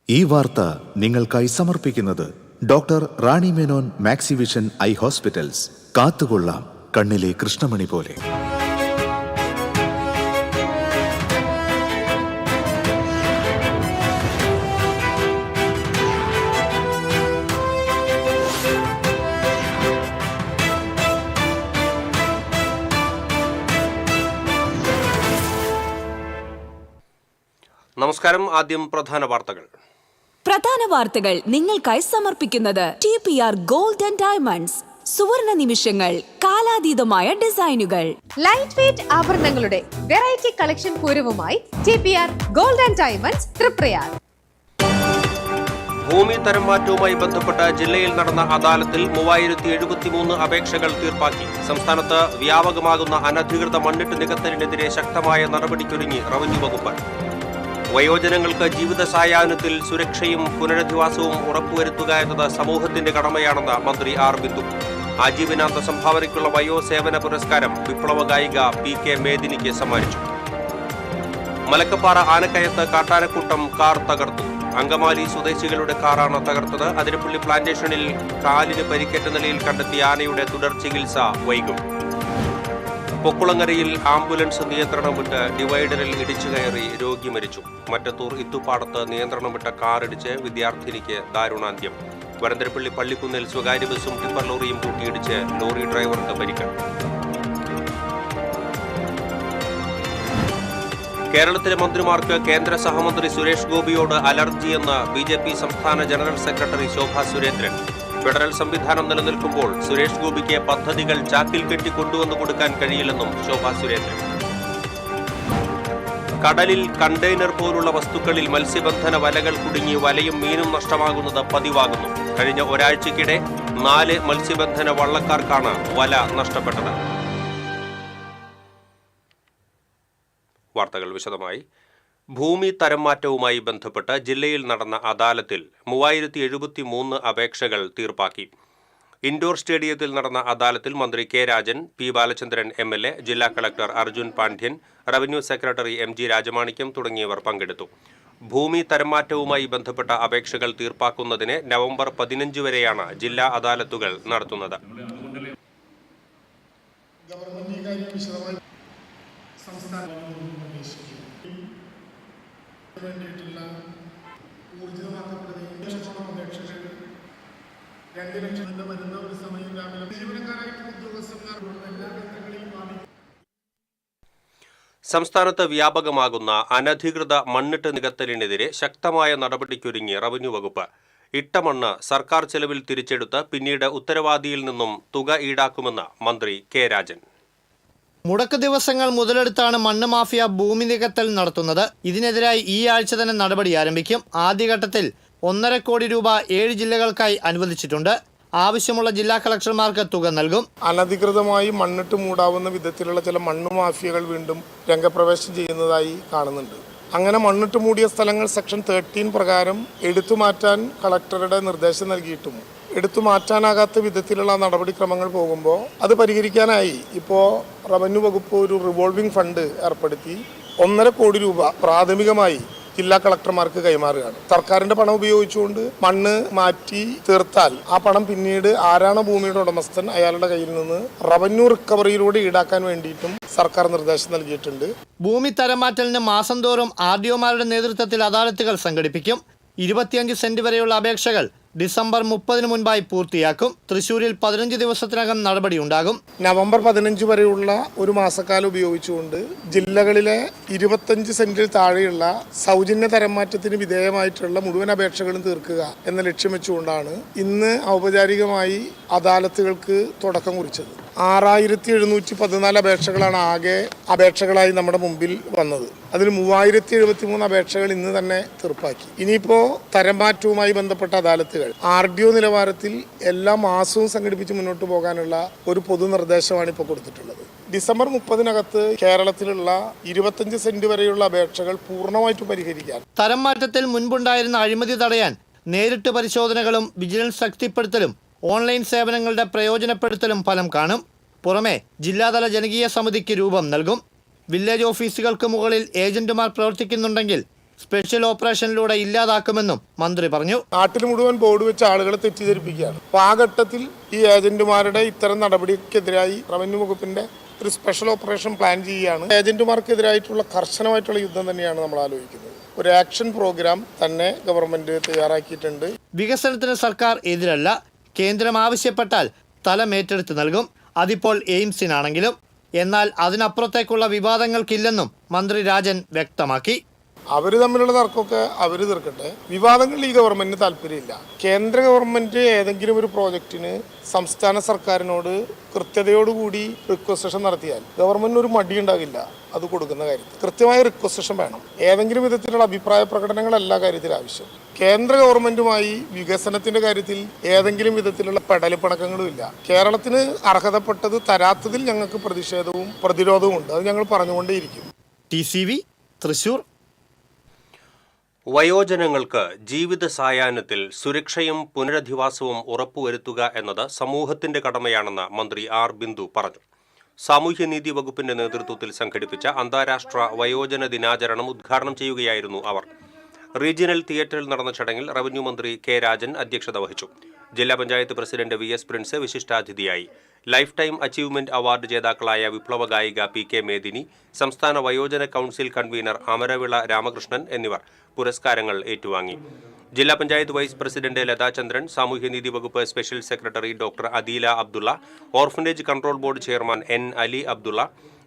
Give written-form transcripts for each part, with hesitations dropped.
ഈ വാർത്ത നിങ്ങൾക്കായി സമർപ്പിക്കുന്നത് doctor Rani Menon Maxivision I hospitals. കാത്തുകൊള്ളാം കണ്ണിലെ കൃഷ്ണമണി പോലെ. നമസ്കാരം. ആദ്യം പ്രധാന വാർത്തകൾ നിങ്ങൾക്കായി സമർപ്പിക്കുന്നത് TPR ഗോൾഡ് ആൻഡ് ഡയമണ്ട്സ്. സുവർണ നിമിഷങ്ങൾ, കാലാതീതമായ ഡിസൈനുകൾ. ലൈറ്റ് വെയ്റ്റ് ആഭരണങ്ങളുടെ വെറൈറ്റി കളക്ഷൻ പൂരവുമായി TPR gold and diamonds Triprayar. ഭൂമി തരംമാറ്റവുമായി ബന്ധപ്പെട്ട ജില്ലയിൽ നടന്ന അദാലത്തിൽ 3073 അപേക്ഷകൾ തീർപ്പാക്കി. സംസ്ഥാനത്ത് വ്യാപകമാകുന്ന അനധികൃത മണ്ണിട്ട് നികത്തലിനെതിരെ ശക്തമായ നടപടിക്കൊരുങ്ങി റവന്യൂ വകുപ്പ്. വയോജനങ്ങൾക്ക് ജീവിത സായാഹ്നത്തിൽ സുരക്ഷയും പുനരധിവാസവും ഉറപ്പുവരുത്തുക എന്നത് സമൂഹത്തിന്റെ കടമയാണെന്ന് മന്ത്രി ആർ ബിന്ദു. ആജീവനാന്ത സംഭാവനയ്ക്കുള്ള വയോസേവന പുരസ്കാരം വിപ്ലവ ഗായിക PK മേദിനിക്ക് സമ്മാനിച്ചു. മലക്കപ്പാറ ആനക്കയത്ത് കാട്ടാനക്കൂട്ടം കാർ തകർത്തു. അങ്കമാലി സ്വദേശികളുടെ കാറാണ് തകർത്തത്. അതിരപ്പള്ളി പ്ലാന്റേഷനിൽ കാലിന് പരിക്കേറ്റ നിലയിൽ കണ്ടെത്തിയ ആനയുടെ തുടർ ചികിത്സ വൈകും. പൊക്കുളങ്ങരയിൽ ആംബുലൻസ് നിയന്ത്രണം വിട്ട് ഡിവൈഡറിൽ ഇടിച്ചു കയറി രോഗി മരിച്ചു. മറ്റത്തൂർ ഇത്തുപ്പാടത്ത് നിയന്ത്രണം വിട്ട കാർ ഇടിച്ച് വിദ്യാർത്ഥിനിക്ക് ദാരുണാന്ത്യം. വരന്തരപ്പള്ളി പള്ളിക്കുന്നിൽ സ്വകാര്യ ബസും ടിപ്പർ ലോറിയും കൂട്ടിയിടിച്ച് ലോറി ഡ്രൈവർക്ക് പരിക്ക്. കേരളത്തിലെ മന്ത്രിമാർക്ക് കേന്ദ്ര സഹമന്ത്രി സുരേഷ് ഗോപിയോട് അലർജിയെന്ന് BJP സംസ്ഥാന general secretary Shobha Surendran. Federal സംവിധാനം നിലനിൽക്കുമ്പോൾ സുരേഷ് ഗോപിക്ക് പദ്ധതികൾ ചാക്കിൽ കെട്ടി കൊണ്ടുവന്നു കൊടുക്കാൻ കഴിയില്ലെന്നും ശോഭാ സുരേന്ദ്രൻ. കടലിൽ കണ്ടെയ്നർ പോലുള്ള വസ്തുക്കളിൽ മത്സ്യബന്ധന വലകൾ കുടുങ്ങി വലയും മീനും നഷ്ടമാകുന്നത് പതിവാകുന്നു. കഴിഞ്ഞ ഒരാഴ്ചയ്ക്കിടെ 4 മത്സ്യബന്ധന വള്ളക്കാർക്കാണ് വല നഷ്ടപ്പെട്ടത്. വാർത്തകൾ വിശദമായി. ഭൂമി തരംമാറ്റവുമായി ബന്ധപ്പെട്ട് ജില്ലയിൽ നടന്ന അദാലത്തിൽ 3073 അപേക്ഷകൾ തീർപ്പാക്കി. ഇൻഡോർ സ്റ്റേഡിയത്തിൽ നടന്ന അദാലത്തിൽ മന്ത്രി K Rajan, P Balachandran MLA, ജില്ലാ collector Arjun Pandian, revenue secretary MG Rajamanikyam തുടങ്ങിയവർ പങ്കെടുത്തു. ഭൂമി തരംമാറ്റവുമായി ബന്ധപ്പെട്ട അപേക്ഷകൾ തീർപ്പാക്കുന്നതിന് നവംബർ 15 വരെയാണ് ജില്ലാ അദാലത്തുകൾ നടത്തുന്നത്. വേണ്ടിയിട്ടുള്ള ഊർജിതമാക്കപ്പെടുകയും 2 ലക്ഷം വരുന്ന ഒരു സമയം രാവിലെ ജീവനക്കാരായിട്ടുള്ള ഉദ്യോഗസ്ഥന്മാർ എല്ലാ ഘട്ടങ്ങളിലും സംസ്ഥാനത്ത് വ്യാപകമാകുന്ന അനധികൃത മണ്ണിട്ട് നികത്തലിനെതിരെ ശക്തമായ നടപടിക്കൊരുങ്ങി റവന്യൂ വകുപ്പ്. ഇട്ട മണ്ണ് സർക്കാർ ചെലവിൽ തിരിച്ചെടുത്ത് പിന്നീട് ഉത്തരവാദിയിൽ നിന്നും തുക ഈടാക്കുമെന്ന് മന്ത്രി K രാജൻ. മുടക്ക് ദിവസങ്ങൾ മുതലെടുത്താണ് മണ്ണ് മാഫിയ ഭൂമി നികത്തൽ നടത്തുന്നത്. ഇതിനെതിരായി ഈ ആഴ്ച തന്നെ നടപടി ആരംഭിക്കും. ആദ്യഘട്ടത്തിൽ 1.5 കോടി രൂപ 7 ജില്ലകൾക്കായി അനുവദിച്ചിട്ടുണ്ട്. ആവശ്യമുള്ള ജില്ലാ കളക്ടർമാർക്ക് തുക നൽകും. അനധികൃതമായി മണ്ണിട്ട് മൂടാവുന്ന വിധത്തിലുള്ള ചില മണ്ണ് മാഫിയകൾ വീണ്ടും രംഗപ്രവേശം ചെയ്യുന്നതായി കാണുന്നുണ്ട്. അങ്ങനെ മണ്ണിട്ട് മൂടിയ സ്ഥലങ്ങൾ സെക്ഷൻ 13 പ്രകാരം എടുത്തുമാറ്റാൻ കളക്ടറുടെ നിർദ്ദേശം നൽകിയിട്ടും എടുത്തു മാറ്റാനാകാത്ത വിധത്തിലുള്ള നടപടിക്രമങ്ങൾ പോകുമ്പോൾ അത് പരിഹരിക്കാനായി ഇപ്പോൾ റവന്യൂ വകുപ്പ് ഒരു റിവോൾവിംഗ് ഫണ്ട് ഏർപ്പെടുത്തി 1.5 കോടി രൂപ പ്രാഥമികമായി ജില്ലാ കളക്ടർമാർക്ക് കൈമാറുകയാണ്. സർക്കാരിന്റെ പണം ഉപയോഗിച്ചുകൊണ്ട് മണ്ണ് മാറ്റി തീർത്താൽ ആ പണം പിന്നീട് ആരാണ് ഭൂമിയുടെ ഉടമസ്ഥൻ അയാളുടെ കയ്യിൽ നിന്ന് റവന്യൂ റിക്കവറിയിലൂടെ ഈടാക്കാൻ വേണ്ടിയിട്ടും സർക്കാർ നിർദ്ദേശം നൽകിയിട്ടുണ്ട്. ഭൂമി തരംമാറ്റലിന് മാസം തോറും RDOമാരുടെ നേതൃത്വത്തിൽ അദാലത്തുകൾ സംഘടിപ്പിക്കും. 25 സെന്റ് വരെയുള്ള അപേക്ഷകൾ ഡിസംബർ 30 മുൻപായി പൂർത്തിയാക്കും. തൃശൂരിൽ 15 ദിവസത്തിനകം നടപടിയുണ്ടാകും. നവംബർ 15 വരെയുള്ള ഒരു മാസക്കാലം ഉപയോഗിച്ചുകൊണ്ട് ജില്ലകളിലെ 25 സെന്റിൽ താഴെയുള്ള സൗജന്യ തരംമാറ്റത്തിന് വിധേയമായിട്ടുള്ള മുഴുവൻ അപേക്ഷകളും തീർക്കുക എന്ന ലക്ഷ്യം വെച്ചുകൊണ്ടാണ് ഇന്ന് ഔപചാരികമായി അദാലത്തുകൾക്ക് തുടക്കം കുറിച്ചത്. 6714 അപേക്ഷകളാണ് ആകെ അപേക്ഷകളായി നമ്മുടെ മുമ്പിൽ വന്നത്. അതിൽ 3073 അപേക്ഷകൾ ഇന്ന് തന്നെ തീർപ്പാക്കി. ഇനിയിപ്പോൾ തരംമാറ്റവുമായി ബന്ധപ്പെട്ട അദാലത്തുകൾ RDO നിലവാരത്തിൽ എല്ലാ മാസവും സംഘടിപ്പിച്ച് മുന്നോട്ട് പോകാനുള്ള ഒരു പൊതു നിർദ്ദേശമാണ് ഇപ്പോൾ കൊടുത്തിട്ടുള്ളത്. ഡിസംബർ 30-നകത്ത് കേരളത്തിലുള്ള 25 സെന്റ് വരെയുള്ള അപേക്ഷകൾ പൂർണ്ണമായിട്ട് പരിഹരിക്കാൻ. തരംമാറ്റത്തിൽ മുൻപുണ്ടായിരുന്ന അഴിമതി തടയാൻ നേരിട്ട് പരിശോധനകളും വിജിലൻസ് ശക്തിപ്പെടുത്തലും ഓൺലൈൻ സേവനങ്ങളുടെ പ്രയോജനപ്പെടുത്തലും ഫലം കാണും. പുറമെ ജില്ലാതല ജനകീയ സമിതിക്ക് രൂപം നൽകും. വില്ലേജ് ഓഫീസുകൾക്ക് മുകളിൽ ഏജന്റുമാർ പ്രവർത്തിക്കുന്നുണ്ടെങ്കിൽ സ്പെഷ്യൽ ഓപ്പറേഷനിലൂടെ ഇല്ലാതാക്കുമെന്നും മന്ത്രി പറഞ്ഞു. നാട്ടിൽ മുഴുവൻ ബോർഡ് വെച്ച് ആളുകളെ തെറ്റിദ്ധരിപ്പിക്കുകയാണ്. അപ്പോൾ ആ ഘട്ടത്തിൽ ഈ ഏജന്റുമാരുടെ ഇത്തരം നടപടിക്കെതിരായി റവന്യൂ വകുപ്പിന്റെ ഒരു സ്പെഷ്യൽ ഓപ്പറേഷൻ പ്ലാൻ ചെയ്യുകയാണ്. ഏജന്റുമാർക്കെതിരായിട്ടുള്ള കർശനമായിട്ടുള്ള യുദ്ധം തന്നെയാണ് നമ്മൾ ആലോചിക്കുന്നത്. ഒരു ആക്ഷൻ പ്രോഗ്രാം തന്നെ ഗവൺമെന്റ് തയ്യാറാക്കിയിട്ടുണ്ട്. വികസനത്തിന് സർക്കാർ എതിരല്ല. കേന്ദ്രം ആവശ്യപ്പെട്ടാൽ സ്ഥലമേറ്റെടുത്ത് നൽകും. അതിപ്പോൾ എയിംസിനാണെങ്കിലും. എന്നാൽ അതിനപ്പുറത്തേക്കുള്ള വിവാദങ്ങൾക്കില്ലെന്നും മന്ത്രി രാജൻ വ്യക്തമാക്കി. അവർ തമ്മിലുള്ള തർക്കമൊക്കെ അവർ തീർക്കട്ടെ. വിവാദങ്ങളിൽ ഈ ഗവൺമെന്റിന് താല്പര്യമില്ല. കേന്ദ്ര ഗവൺമെന്റ് ഏതെങ്കിലും ഒരു പ്രോജക്റ്റിന് സംസ്ഥാന സർക്കാരിനോട് കൃത്യതയോടുകൂടി റിക്വസ്റ്റേഷൻ നടത്തിയാൽ ഗവൺമെന്റിന് ഒരു മടിയുണ്ടാകില്ല അത് കൊടുക്കുന്ന കാര്യത്തിൽ. കൃത്യമായ റിക്വസ്റ്റേഷൻ വേണം. ഏതെങ്കിലും വിധത്തിലുള്ള അഭിപ്രായ പ്രകടനങ്ങളല്ല കാര്യത്തിൽ ആവശ്യം. കേന്ദ്ര ഗവൺമെന്റുമായി വികസനത്തിന്റെ കാര്യത്തിൽ ഏതെങ്കിലും വിധത്തിലുള്ള പെടലിപ്പണക്കങ്ങളും ഇല്ല. കേരളത്തിന് അർഹതപ്പെട്ടത് തരാത്തതിൽ ഞങ്ങൾക്ക് പ്രതിഷേധവും പ്രതിരോധവും ഉണ്ട്. അത് ഞങ്ങൾ പറഞ്ഞുകൊണ്ടേയിരിക്കും. TCV തൃശൂർ. വയോജനങ്ങൾക്ക് ജീവിത സായാഹ്നത്തിൽ സുരക്ഷയും പുനരധിവാസവും ഉറപ്പുവരുത്തുക എന്നത് സമൂഹത്തിന്റെ കടമയാണെന്ന് മന്ത്രി ആർ ബിന്ദു പറഞ്ഞു. സാമൂഹ്യനീതി വകുപ്പിന്റെ നേതൃത്വത്തിൽ സംഘടിപ്പിച്ച അന്താരാഷ്ട്ര വയോജന ദിനാചരണം ഉദ്ഘാടനം ചെയ്യുകയായിരുന്നു അവർ. റീജിയണൽ തിയേറ്ററിൽ നടന്ന ചടങ്ങിൽ റവന്യൂ മന്ത്രി കെ രാജൻ അധ്യക്ഷത വഹിച്ചു. ജില്ലാ പഞ്ചായത്ത് പ്രസിഡന്റ് VS പ്രിൻസ് വിശിഷ്ടാതിഥിയായി. ലൈഫ് ടൈം അച്ചീവ്മെന്റ് അവാർഡ് ജേതാക്കളായ വിപ്ലവ ഗായിക PK മേദിനി, സംസ്ഥാന വയോജന കൗൺസിൽ കൺവീനർ അമരവിള രാമകൃഷ്ണൻ എന്നിവർ പുരസ്കാരങ്ങൾ ഏറ്റുവാങ്ങി. ജില്ലാ പഞ്ചായത്ത് വൈസ് പ്രസിഡന്റ് ലതാചന്ദ്രൻ, സാമൂഹ്യനീതി വകുപ്പ് special secretary doctor Adeela Abdulla, orphanage control board chairman N Ali Abdulla,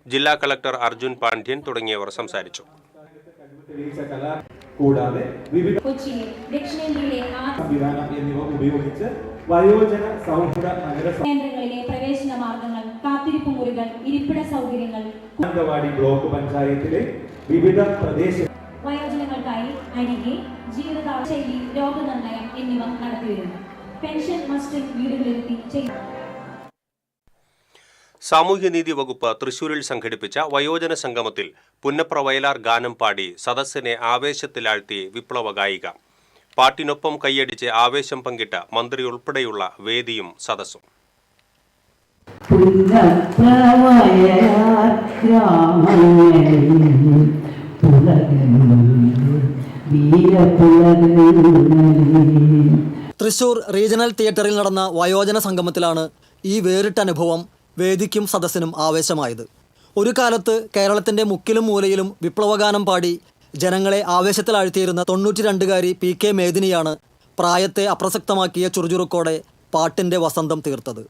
ജില്ലാ കളക്ടർ അർജുൻ പാണ്ഡ്യൻ തുടങ്ങിയവർ സംസാരിച്ചു. കൂടാതെ വിവിധ സംവിധാനം എന്നിവ ഉപയോഗിച്ച് വയോജന സൗഹൃദ നഗര കേന്ദ്രങ്ങളിലെ പ്രവേശന മാർഗങ്ങൾ, കാത്തിരിപ്പ് മുറികൾ, ഇരിപ്പിട സൗകര്യങ്ങൾ, മാനന്തവാടി ബ്ലോക്ക് പഞ്ചായത്തിലെ വിവിധ പ്രദേശ വയോജനങ്ങൾക്കായി അരികെ, ജീവിതശൈലി, രോഗനിർണയം എന്നിവ നടത്തിവരുന്നു. പെൻഷൻ മസ്റ്ററിംഗ് വീടുകളിലെത്തി ചെയ്യും. സാമൂഹ്യനീതി വകുപ്പ് തൃശൂരിൽ സംഘടിപ്പിച്ച വയോജന സംഗമത്തിൽ പുന്നപ്ര വയലാർ ഗാനം പാടി സദസ്സിനെ ആവേശത്തിലാഴ്ത്തി വിപ്ലവ ഗായിക. പാട്ടിനൊപ്പം കൈയടിച്ച് ആവേശം പങ്കിട്ട മന്ത്രി ഉൾപ്പെടെയുള്ള വേദിയും സദസ്സും. തൃശൂർ റീജിയണൽ തിയേറ്ററിൽ നടന്ന വയോജന സംഗമത്തിലാണ് ഈ വേറിട്ട അനുഭവം വേദിക്കും സദസ്സിനും ആവേശമായത്. ഒരു കാലത്ത് കേരളത്തിൻ്റെ മുക്കിലും മൂലയിലും വിപ്ലവഗാനം പാടി ജനങ്ങളെ ആവേശത്തിലാഴ്ത്തിയിരുന്ന 92-കാരി PK മേദിനിയാണ് പ്രായത്തെ അപ്രസക്തമാക്കിയ ചുറുചുറുക്കോടെ പാട്ടിൻ്റെ വസന്തം തീർത്തത്.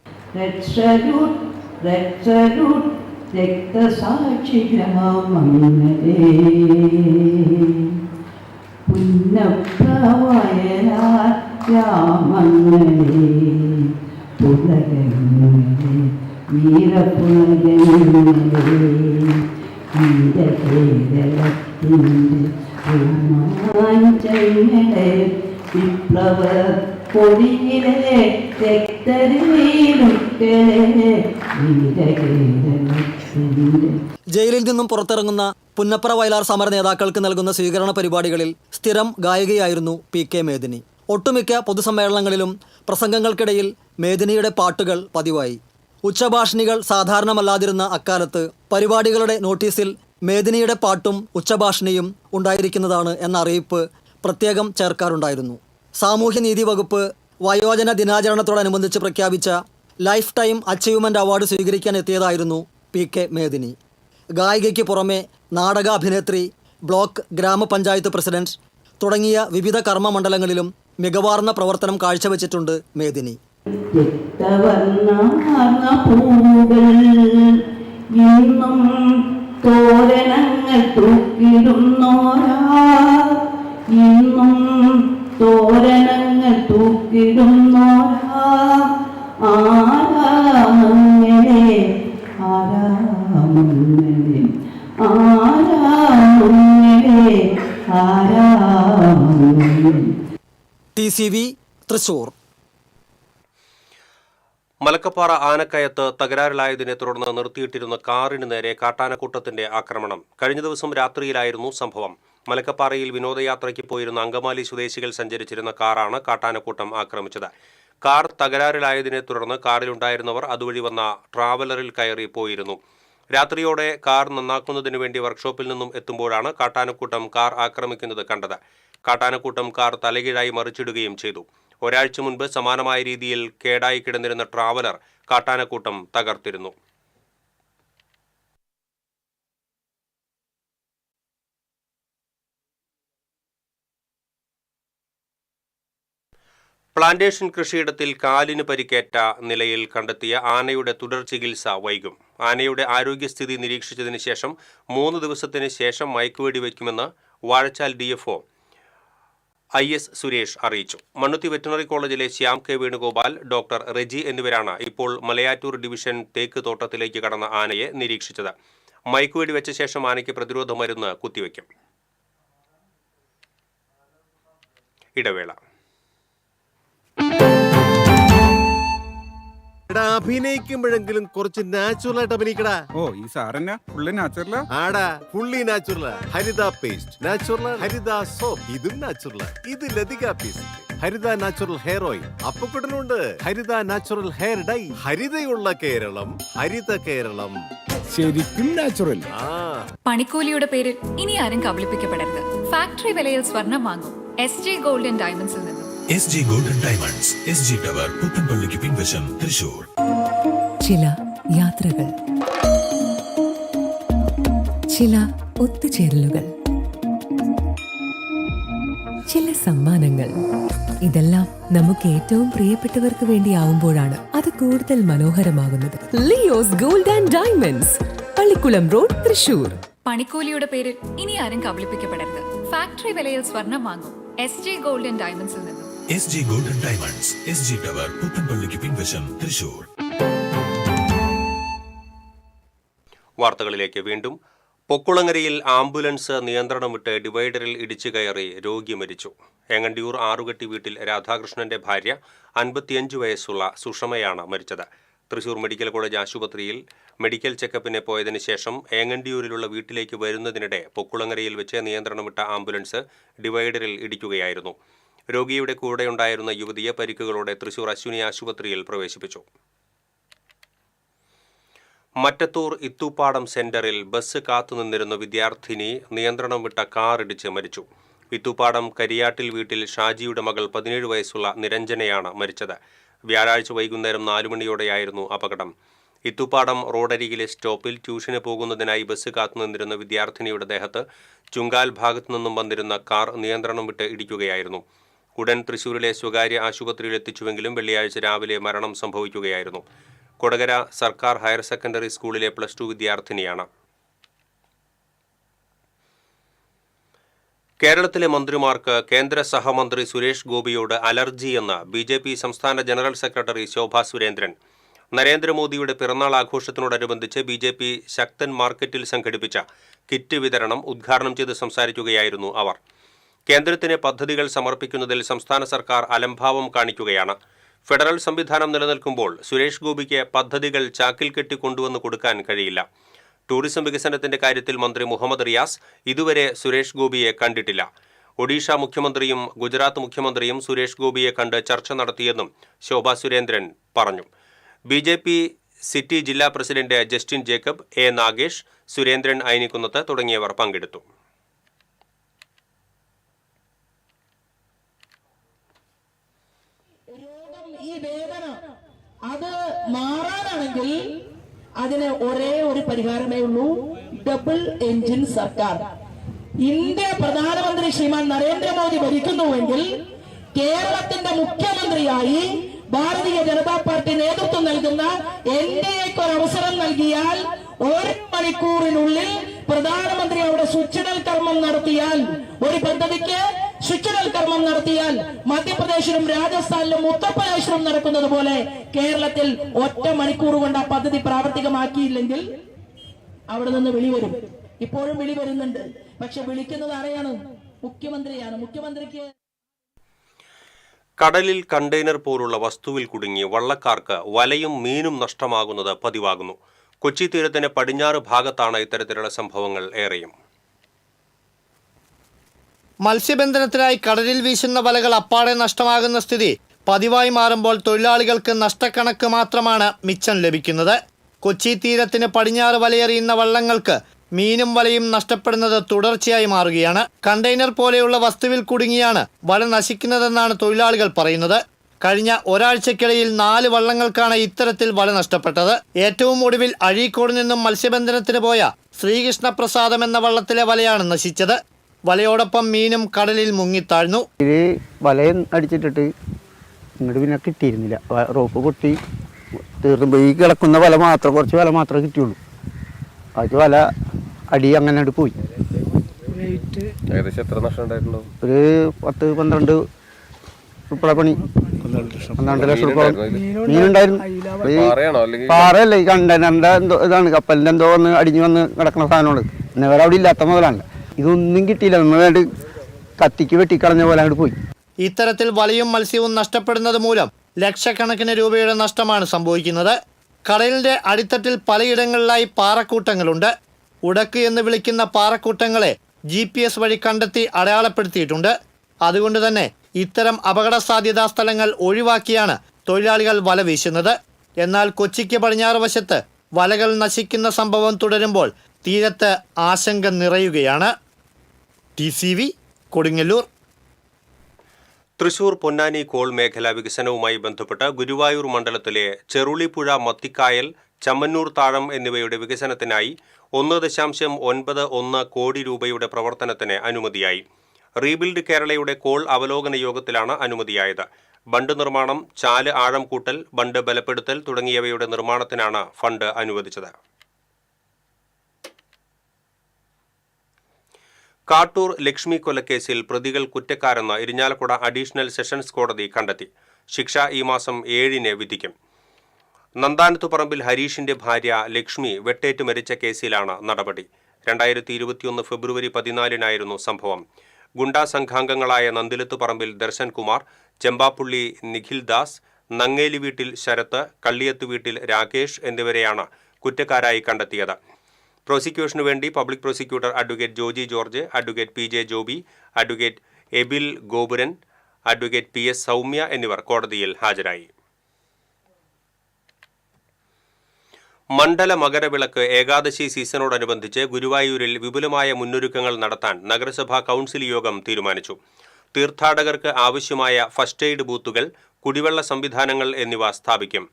ജയിലിൽ നിന്നും പുറത്തിറങ്ങുന്ന പുന്നപ്ര വയലാർ സമര നേതാക്കൾക്ക് നൽകുന്ന സ്വീകരണ പരിപാടികളിൽ സ്ഥിരം ഗായികയായിരുന്നു PK മേദിനി. ഒട്ടുമിക്ക പൊതുസമ്മേളനങ്ങളിലും പ്രസംഗങ്ങൾക്കിടയിൽ മേദിനിയുടെ പാട്ടുകൾ പതിവായി. ഉച്ചഭാഷിണികൾ സാധാരണമല്ലാതിരുന്ന അക്കാലത്ത് പരിപാടികളുടെ നോട്ടീസിൽ മേദിനിയുടെ പാട്ടും ഉച്ചഭാഷിണിയും ഉണ്ടായിരിക്കുന്നതാണ് എന്ന അറിയിപ്പ് പ്രത്യേകം ചേർക്കാറുണ്ടായിരുന്നു. സാമൂഹ്യനീതി വകുപ്പ് വയോജന ദിനാചരണത്തോടനുബന്ധിച്ച് പ്രഖ്യാപിച്ച ലൈഫ് ടൈം അച്ചീവ്മെന്റ് അവാർഡ് സ്വീകരിക്കാൻ എത്തിയതായിരുന്നു PK മേദിനി. ഗായികയ്ക്ക് പുറമെ നാടക അഭിനേത്രി, ബ്ലോക്ക് ഗ്രാമപഞ്ചായത്ത് പ്രസിഡന്റ് തുടങ്ങിയ വിവിധ കർമ്മമണ്ഡലങ്ങളിലും മികവാർന്ന പ്രവർത്തനം കാഴ്ചവെച്ചിട്ടുണ്ട് മേദിനി. തോരണങ്ങൾ തൂക്കിടുന്നോരാ ആരാമങ്ങളെ TCV തൃശൂർ. മലക്കപ്പാറ ആനക്കയത്ത് തകരാറിലായതിനെ തുടർന്ന് നിർത്തിയിട്ടിരുന്ന കാറിന് നേരെ കാട്ടാനക്കൂട്ടത്തിന്റെ ആക്രമണം. കഴിഞ്ഞ ദിവസം രാത്രിയിലായിരുന്നു സംഭവം. മലക്കപ്പാറയിൽ വിനോദയാത്രയ്ക്ക് പോയിരുന്ന അങ്കമാലി സ്വദേശികൾ സഞ്ചരിച്ചിരുന്ന കാറാണ് കാട്ടാനക്കൂട്ടം ആക്രമിച്ചത്. കാർ തകരാറിലായതിനെ തുടർന്ന് കാറിലുണ്ടായിരുന്നവർ അതുവഴി വന്ന ട്രാവലറിൽ കയറി പോയിരുന്നു. രാത്രിയോടെ കാർ നന്നാക്കുന്നതിനു വേണ്ടി വർക്ക്ഷോപ്പിൽ നിന്നും എത്തുമ്പോഴാണ് കാട്ടാനക്കൂട്ടം കാർ ആക്രമിക്കുന്നത് കണ്ടത്. കാട്ടാനക്കൂട്ടം കാർ തലകീഴായി മറിച്ചിടുകയും ചെയ്തു. ഒരാഴ്ച മുൻപ് സമാനമായ രീതിയിൽ കേടായി കിടന്നിരുന്ന ട്രാവലർ കാട്ടാനക്കൂട്ടം തകർത്തിരുന്നു. പ്ലാന്റേഷൻ കൃഷിയിടത്തിൽ കാലിന് പരിക്കേറ്റ നിലയിൽ കണ്ടെത്തിയ ആനയുടെ തുടർ ചികിത്സ വൈകും. ആനയുടെ ആരോഗ്യസ്ഥിതി നിരീക്ഷിച്ചതിന് ശേഷം 3 ദിവസത്തിന് ശേഷം മയക്കുവെടി വയ്ക്കുമെന്ന് വാഴച്ചാൽ DFO IS സുരേഷ് അറിയിച്ചു. മണ്ണുത്തി വെറ്ററിനറി കോളേജിലെ ശ്യാം കെ വേണുഗോപാൽ, ഡോക്ടർ റെജി എന്നിവരാണ് ഇപ്പോൾ മലയാറ്റൂർ ഡിവിഷൻ തേക്ക് തോട്ടത്തിലേക്ക് കടന്ന ആനയെ നിരീക്ഷിച്ചത്. മയക്കുവെടി വെച്ച ശേഷം ആനയ്ക്ക് പ്രതിരോധ മരുന്ന് കുത്തിവയ്ക്കും. ഇടവേള. അഭിനയിക്കുമ്പോഴെങ്കിലും കുറച്ച് നാച്ചുറൽ ആയിട്ട് അഭിനയിക്കടാ. ഓ, ഈ സാറന്നെ ഫുള്ള് നാച്ചുറലാ? ആടാ, ഫുള്ളി നാച്ചുറലാ. ഹരിത പേസ്റ്റ് നാച്ചുറൽ, ഹരിത സോപ്പ് ഇതും നാച്ചുറൽ. ഇത് ലതിക പേസ്റ്റ്, ഹരിത നാച്ചുറൽ ഹെയർ ഓയിൽ, അപ്പക്കുട്ടനുണ്ട് ഹരിത natural hair dye. ഹരിതയുള്ള Keralam, Haritha Keralam, ശരിക്കും നാച്ചുറൽ. പണിക്കൂലിയുടെ പേരിൽ ഇനി ആരും കബളിപ്പിക്കപ്പെടരുത്. ഫാക്ടറി വിലയിൽ സ്വർണം വാങ്ങും SG ഗോൾഡ് ആൻഡ് ഡയമണ്ട്സിൽ നിന്നും. SG gold and diamonds, SG tower, പുത്തൻപള്ളിക്ക് പിൻവശം, തൃശൂർ. ചില യാത്രകൾ, ചില ഒത്തുചേരലുകൾ, ചില സമ്മാനങ്ങൾ, ഇതെല്ലാം നമുക്ക് ഏറ്റവും പ്രിയപ്പെട്ടവർക്ക് വേണ്ടിയാവുമ്പോഴാണ് അത് കൂടുതൽ മനോഹരമാകുന്നത്. Leo's gold and diamonds, Pallikulam road, Thrissur. പണിക്കൂലിയുടെ പേരിൽ ഇനി ആരും കബളിപ്പിക്കപ്പെടരുത്. ഫാക്ടറി വിലയിൽ സ്വർണം വാങ്ങും SG ഗോൾഡ് ആൻഡ് ഡയമണ്ട്സിൽ നിന്നും. SG gold and diamonds, SG tower, പുത്തൻപള്ളിക്ക് പിൻവശം, തൃശൂർ. വാർത്തകളിലേക്ക് വീണ്ടും. പൊക്കുളങ്ങരയിൽ ആംബുലൻസ് നിയന്ത്രണം വിട്ട് ഡിവൈഡറിൽ ഇടിച്ചു കയറി രോഗി മരിച്ചു. ഏങ്ങണ്ടിയൂർ ആറുകെട്ടി വീട്ടിൽ രാധാകൃഷ്ണന്റെ ഭാര്യ 55 വയസ്സുള്ള സുഷമയാണ് മരിച്ചത്. തൃശൂർ മെഡിക്കൽ കോളേജ് ആശുപത്രിയിൽ മെഡിക്കൽ ചെക്കപ്പിന് പോയതിനു ശേഷം ഏങ്ങണ്ടിയൂരിലുള്ള വീട്ടിലേക്ക് വരുന്നതിനിടെ പൊക്കുളങ്ങരയിൽ വെച്ച് നിയന്ത്രണം വിട്ട ആംബുലൻസ് ഡിവൈഡറിൽ ഇടിക്കുകയായിരുന്നു. രോഗിയുടെ കൂടെയുണ്ടായിരുന്ന യുവതിയെ പരിക്കുകളോടെ തൃശൂർ അശ്വിനി ആശുപത്രിയിൽ പ്രവേശിപ്പിച്ചു. മറ്റത്തൂർ ഇത്തൂപ്പാടം സെന്ററിൽ ബസ് കാത്തുനിന്നിരുന്ന വിദ്യാർത്ഥിനി നിയന്ത്രണം വിട്ട കാർ ഇടിച്ച് മരിച്ചു. ഇത്തൂപ്പാടം കരിയാട്ടിൽ വീട്ടിൽ ഷാജിയുടെ മകൾ 17 വയസ്സുള്ള നിരഞ്ജനയാണ് മരിച്ചത്. വ്യാഴാഴ്ച വൈകുന്നേരം 4 മണിയോടെയായിരുന്നു അപകടം. ഇത്തൂപ്പാടം റോഡരികിലെ സ്റ്റോപ്പിൽ ട്യൂഷന് പോകുന്നതിനായി ബസ് കാത്തുനിന്നിരുന്ന വിദ്യാർത്ഥിനിയുടെ ദേഹത്ത് ചുങ്കാൽ ഭാഗത്തു നിന്നും വന്നിരുന്ന കാർ നിയന്ത്രണം വിട്ട് ഇടിക്കുകയായിരുന്നു. ഉടൻ തൃശൂരിലെ സ്വകാര്യ ആശുപത്രിയിൽ എത്തിച്ചുവെങ്കിലും വെള്ളിയാഴ്ച രാവിലെ മരണം സംഭവിക്കുകയായിരുന്നു. കൊടകര സർക്കാർ ഹയർ സെക്കൻഡറി സ്കൂളിലെ +2 വിദ്യാർത്ഥിനിയാണ്. കേരളത്തിലെ മന്ത്രിമാർക്ക് കേന്ദ്ര സഹമന്ത്രി സുരേഷ് ഗോപിയോട് അലർജിയെന്ന് BJP സംസ്ഥാന ജനറൽ സെക്രട്ടറി ശോഭാ സുരേന്ദ്രൻ. നരേന്ദ്രമോദിയുടെ പിറന്നാൾ ആഘോഷത്തിനോടനുബന്ധിച്ച് BJP ശക്തൻ മാർക്കറ്റിൽ സംഘടിപ്പിച്ച കിറ്റ് വിതരണം ഉദ്ഘാടനം ചെയ്ത് സംസാരിക്കുകയായിരുന്നു അവർ. കേന്ദ്രത്തിന് പദ്ധതികൾ സമർപ്പിക്കുന്നതിൽ സംസ്ഥാന സർക്കാർ അലംഭാവം കാണിക്കുകയാണ്. ഫെഡറൽ സംവിധാനം നിലനിൽക്കുമ്പോൾ സുരേഷ് ഗോപിക്ക് പദ്ധതികൾ ചാക്കിൽ കെട്ടി കൊണ്ടുവന്ന് കൊടുക്കാൻ കഴിയില്ല. ടൂറിസം വികസനത്തിന്റെ കാര്യത്തിൽ മന്ത്രി മുഹമ്മദ് റിയാസ് ഇതുവരെ സുരേഷ് ഗോപിയെ കണ്ടിട്ടില്ല. ഒഡീഷ മുഖ്യമന്ത്രിയും ഗുജറാത്ത് മുഖ്യമന്ത്രിയും സുരേഷ് ഗോപിയെ കണ്ട് ചർച്ച നടത്തിയെന്നും ശോഭാ സുരേന്ദ്രൻ പറഞ്ഞു. BJP സിറ്റി ജില്ലാ president Justin Jacob, A. Nagesh, Surendran Ainikkunnath തുടങ്ങിയവർ പങ്കെടുത്തു. ഈ വേദന അത് മാറാനാണെങ്കിൽ അതിന് ഒരേ ഒരു പരിഹാരമേ ഉള്ളൂ, ഡബിൾ എഞ്ചിൻ സർക്കാർ. ഇന്ത്യ പ്രധാനമന്ത്രി ശ്രീമാൻ നരേന്ദ്രമോദി ഭരിക്കുന്നുവെങ്കിൽ കേരളത്തിന്റെ മുഖ്യമന്ത്രിയായി ഭാരതീയ ജനതാ പാർട്ടി നേതൃത്വം നൽകുന്ന NDAക്ക് ഒരു അവസരം നൽകിയാൽ 1 മണിക്കൂറിനുള്ളിൽ പ്രധാനമന്ത്രി അവിടെ സ്വിച്ചിടൽ കർമ്മം നടത്തിയാൽ, ഒരു പദ്ധതിക്ക് സ്വിച്ചിടൽ കർമ്മം നടത്തിയാൽ മധ്യപ്രദേശിലും രാജസ്ഥാനിലും ഉത്തർപ്രദേശിലും നടക്കുന്നത് പോലെ കേരളത്തിൽ 1 മണിക്കൂർ കൊണ്ട് ആ പദ്ധതി പ്രാവർത്തികമാക്കിയില്ലെങ്കിൽ അവിടെ നിന്ന് വിളി വരും. ഇപ്പോഴും വിളി വരുന്നുണ്ട്. പക്ഷെ വിളിക്കുന്നത് ആരെയാണ്? മുഖ്യമന്ത്രിയാണ്. മുഖ്യമന്ത്രിക്ക് കടലിൽ കണ്ടെയ്നർ പോലുള്ള വസ്തുവിൽ കുടുങ്ങി വള്ളക്കാർക്ക് വലയും മീനും നഷ്ടമാകുന്നത് പതിവാകുന്നു. കൊച്ചി തീരത്തിന് പടിഞ്ഞാറ് ഭാഗത്താണ് ഇത്തരത്തിലുള്ള സംഭവങ്ങൾ ഏറെയും. മത്സ്യബന്ധനത്തിനായി കടലിൽ വീശുന്ന വലകൾ അപ്പാടെ നഷ്ടമാകുന്ന സ്ഥിതി പതിവായി മാറുമ്പോൾ തൊഴിലാളികൾക്ക് നഷ്ടക്കണക്ക് മാത്രമാണ് മിച്ചം ലഭിക്കുന്നത്. കൊച്ചി തീരത്തിന് പടിഞ്ഞാറ് വലയെറിയുന്ന വള്ളങ്ങൾക്ക് മീനും വലയും നഷ്ടപ്പെടുന്നത് തുടർച്ചയായി മാറുകയാണ്. കണ്ടെയ്നർ പോലെയുള്ള വസ്തുവിൽ കുടുങ്ങിയാണ് വല നശിക്കുന്നതെന്നാണ് തൊഴിലാളികൾ പറയുന്നത്. കഴിഞ്ഞ ഒരാഴ്ചക്കിടയിൽ 4 വള്ളങ്ങൾക്കാണ് ഇത്തരത്തിൽ വല നഷ്ടപ്പെട്ടത്. ഏറ്റവും ഒടുവിൽ അഴീക്കോട് നിന്നും മത്സ്യബന്ധനത്തിന് പോയ ശ്രീകൃഷ്ണ പ്രസാദം എന്ന വള്ളത്തിലെ വലയാണ് നശിച്ചത്. വലയോടൊപ്പം മീനും കടലിൽ മുങ്ങിത്താഴ്ന്നു. വലയും അടിച്ചിട്ടിട്ട് ഇങ്ങോട്ട് പിന്നെ കിട്ടിയിരുന്നില്ല. റോപ്പ് പൊട്ടി തീർന്നുമ്പോൾ ഈ കിടക്കുന്ന വല മാത്രം, കുറച്ച് വല മാത്രമേ കിട്ടിയുള്ളൂ. അത് വല അടി അങ്ങനെ പോയി. ഏകദേശം എത്ര നഷ്ടം ഉണ്ടായിട്ടുണ്ടോ? ഒരു 10-12 പണി 12 ലക്ഷം രൂപ മീനുണ്ടായിരുന്നു. പാറയല്ല, ഈ കണ്ടെയ്നറിന്റെ എന്തോ ഇതാണ്, കപ്പലിന്റെ എന്തോ വന്ന് അടിഞ്ഞു വന്ന് കിടക്കുന്ന സാധനമാണ്. പിന്നെ വേറെ അവിടെ ഇല്ലാത്ത മുതലാണ്. ഇതൊന്നും കിട്ടിയില്ല, നമ്മൾ വേണ്ടി കത്തിക്ക് വെട്ടിക്കളഞ്ഞ പോലെ അങ്ങോട്ട് പോയി. ഇത്തരത്തിൽ വലയും മത്സ്യവും നഷ്ടപ്പെടുന്നത് മൂലം ലക്ഷക്കണക്കിന് രൂപയുടെ നഷ്ടമാണ് സംഭവിക്കുന്നത്. കടലിന്റെ അടിത്തട്ടിൽ പലയിടങ്ങളിലായി പാറക്കൂട്ടങ്ങളുണ്ട്. ഉടക്ക് എന്ന് വിളിക്കുന്ന പാറക്കൂട്ടങ്ങളെ GPS വഴി കണ്ടെത്തി അടയാളപ്പെടുത്തിയിട്ടുണ്ട്. അതുകൊണ്ട് തന്നെ ഇത്തരം അപകട സാധ്യതാ സ്ഥലങ്ങൾ ഒഴിവാക്കിയാണ് തൊഴിലാളികൾ വല വീശുന്നത്. എന്നാൽ കൊച്ചിക്ക് പടിഞ്ഞാറ് വശത്ത് വലകൾ നശിക്കുന്ന സംഭവം തുടരുമ്പോൾ തീരത്ത് ആശങ്ക നിറയുകയാണ്. TCV കൊടുങ്ങല്ലൂർ. തൃശൂർ പൊന്നാനി കോൾ മേഖല വികസനവുമായി ബന്ധപ്പെട്ട് ഗുരുവായൂർ മണ്ഡലത്തിലെ ചെറുളിപ്പുഴ, മത്തിക്കായൽ, ചമ്മന്നൂർ താഴം എന്നിവയുടെ വികസനത്തിനായി 1.91 കോടി രൂപയുടെ പ്രവർത്തനത്തിന് അനുമതിയായി. റീബിൽഡ് കേരളയുടെ കോൾ അവലോകന യോഗത്തിലാണ് അനുമതിയായത്. ബണ്ട് നിർമ്മാണം, ചാല് ആഴം കൂട്ടൽ, ബണ്ട് ബലപ്പെടുത്തൽ തുടങ്ങിയവയുടെ നിർമ്മാണത്തിനാണ് ഫണ്ട് അനുവദിച്ചത്. കാട്ടൂർ ലക്ഷ്മി കൊലക്കേസിൽ പ്രതികൾ കുറ്റക്കാരെന്ന് ഇരിഞ്ഞാലക്കുട അഡീഷണൽ സെഷൻസ് കോടതി കണ്ടെത്തി. ശിക്ഷ ഈ മാസം 7-ന് വിധിക്കും. നന്താനത്തുപറമ്പിൽ ഹരീഷിന്റെ ഭാര്യ ലക്ഷ്മി വെട്ടേറ്റ് മരിച്ച കേസിലാണ് നടപടി. 2021 ഫെബ്രുവരി 14-നായിരുന്നു സംഭവം. ഗുണ്ടാ സംഘാംഗങ്ങളായ നന്ദിലത്ത് പറമ്പിൽ ദർശൻ കുമാർ, ചെമ്പാപ്പുള്ളി നിഖിൽ ദാസ്, നങ്ങേലി വീട്ടിൽ ശരത്ത്, കള്ളിയത്ത് വീട്ടിൽ രാകേഷ് എന്നിവരെയാണ് കുറ്റക്കാരായി കണ്ടെത്തിയത്. പ്രോസിക്യൂഷനു വേണ്ടി public prosecutor advocate Joji George, advocate PJ Jobi, advocate Ebil Gopuran, advocate PS Soumya എന്നിവർ കോടതിയിൽ ഹാജരായി. മണ്ഡല മകരവിളക്ക് ഏകാദശി സീസണോടനുബന്ധിച്ച് ഗുരുവായൂരിൽ വിപുലമായ മുന്നൊരുക്കങ്ങൾ നടത്താൻ നഗരസഭാ കൗൺസിൽ യോഗം തീരുമാനിച്ചു. തീർത്ഥാടകർക്ക് ആവശ്യമായ ഫസ്റ്റ് എയ്ഡ് ബൂത്തുകൾ, കുടിവെള്ള സംവിധാനങ്ങൾ എന്നിവ സ്ഥാപിക്കും.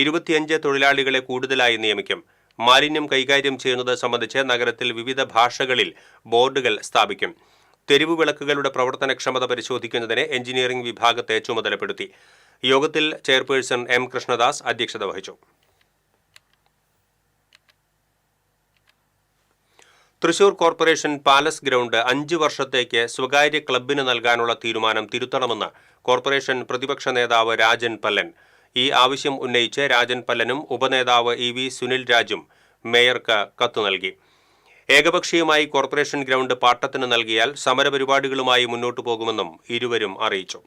25 തൊഴിലാളികളെ കൂടുതലായി നിയമിക്കും. മാലിന്യം കൈകാര്യം ചെയ്യുന്നത് സംബന്ധിച്ച് നഗരത്തിൽ വിവിധ ഭാഷകളിൽ ബോർഡുകൾ സ്ഥാപിക്കും. തെരുവു വിളക്കുകളുടെ പ്രവർത്തനക്ഷമത പരിശോധിക്കുന്നതിന് എഞ്ചിനീയറിംഗ് വിഭാഗത്തെ ചുമതലപ്പെടുത്തി. യോഗത്തിൽ ചെയർപേഴ്സൺ M കൃഷ്ണദാസ് അധ്യക്ഷത വഹിച്ചു. തൃശൂർ കോർപ്പറേഷൻ പാലസ് ഗ്രൗണ്ട് 5 വർഷത്തേക്ക് സ്വകാര്യ ക്ലബിന് നൽകാനുള്ള തീരുമാനം തിരുത്തണമെന്ന് കോർപ്പറേഷൻ പ്രതിപക്ഷ നേതാവ് രാജൻ പല്ലൻ. ഈ ആവശ്യം ഉന്നയിച്ച് രാജൻ പല്ലനും ഉപനേതാവ് EV സുനിൽ രാജും മേയർക്ക് കത്ത് നൽകി. ഏകപക്ഷീയമായി കോർപ്പറേഷൻ ഗ്രൗണ്ട് പാട്ടത്തിന് നൽകിയാൽ സമരപരിപാടികളുമായി മുന്നോട്ടു പോകുമെന്നും ഇരുവരും അറിയിച്ചു.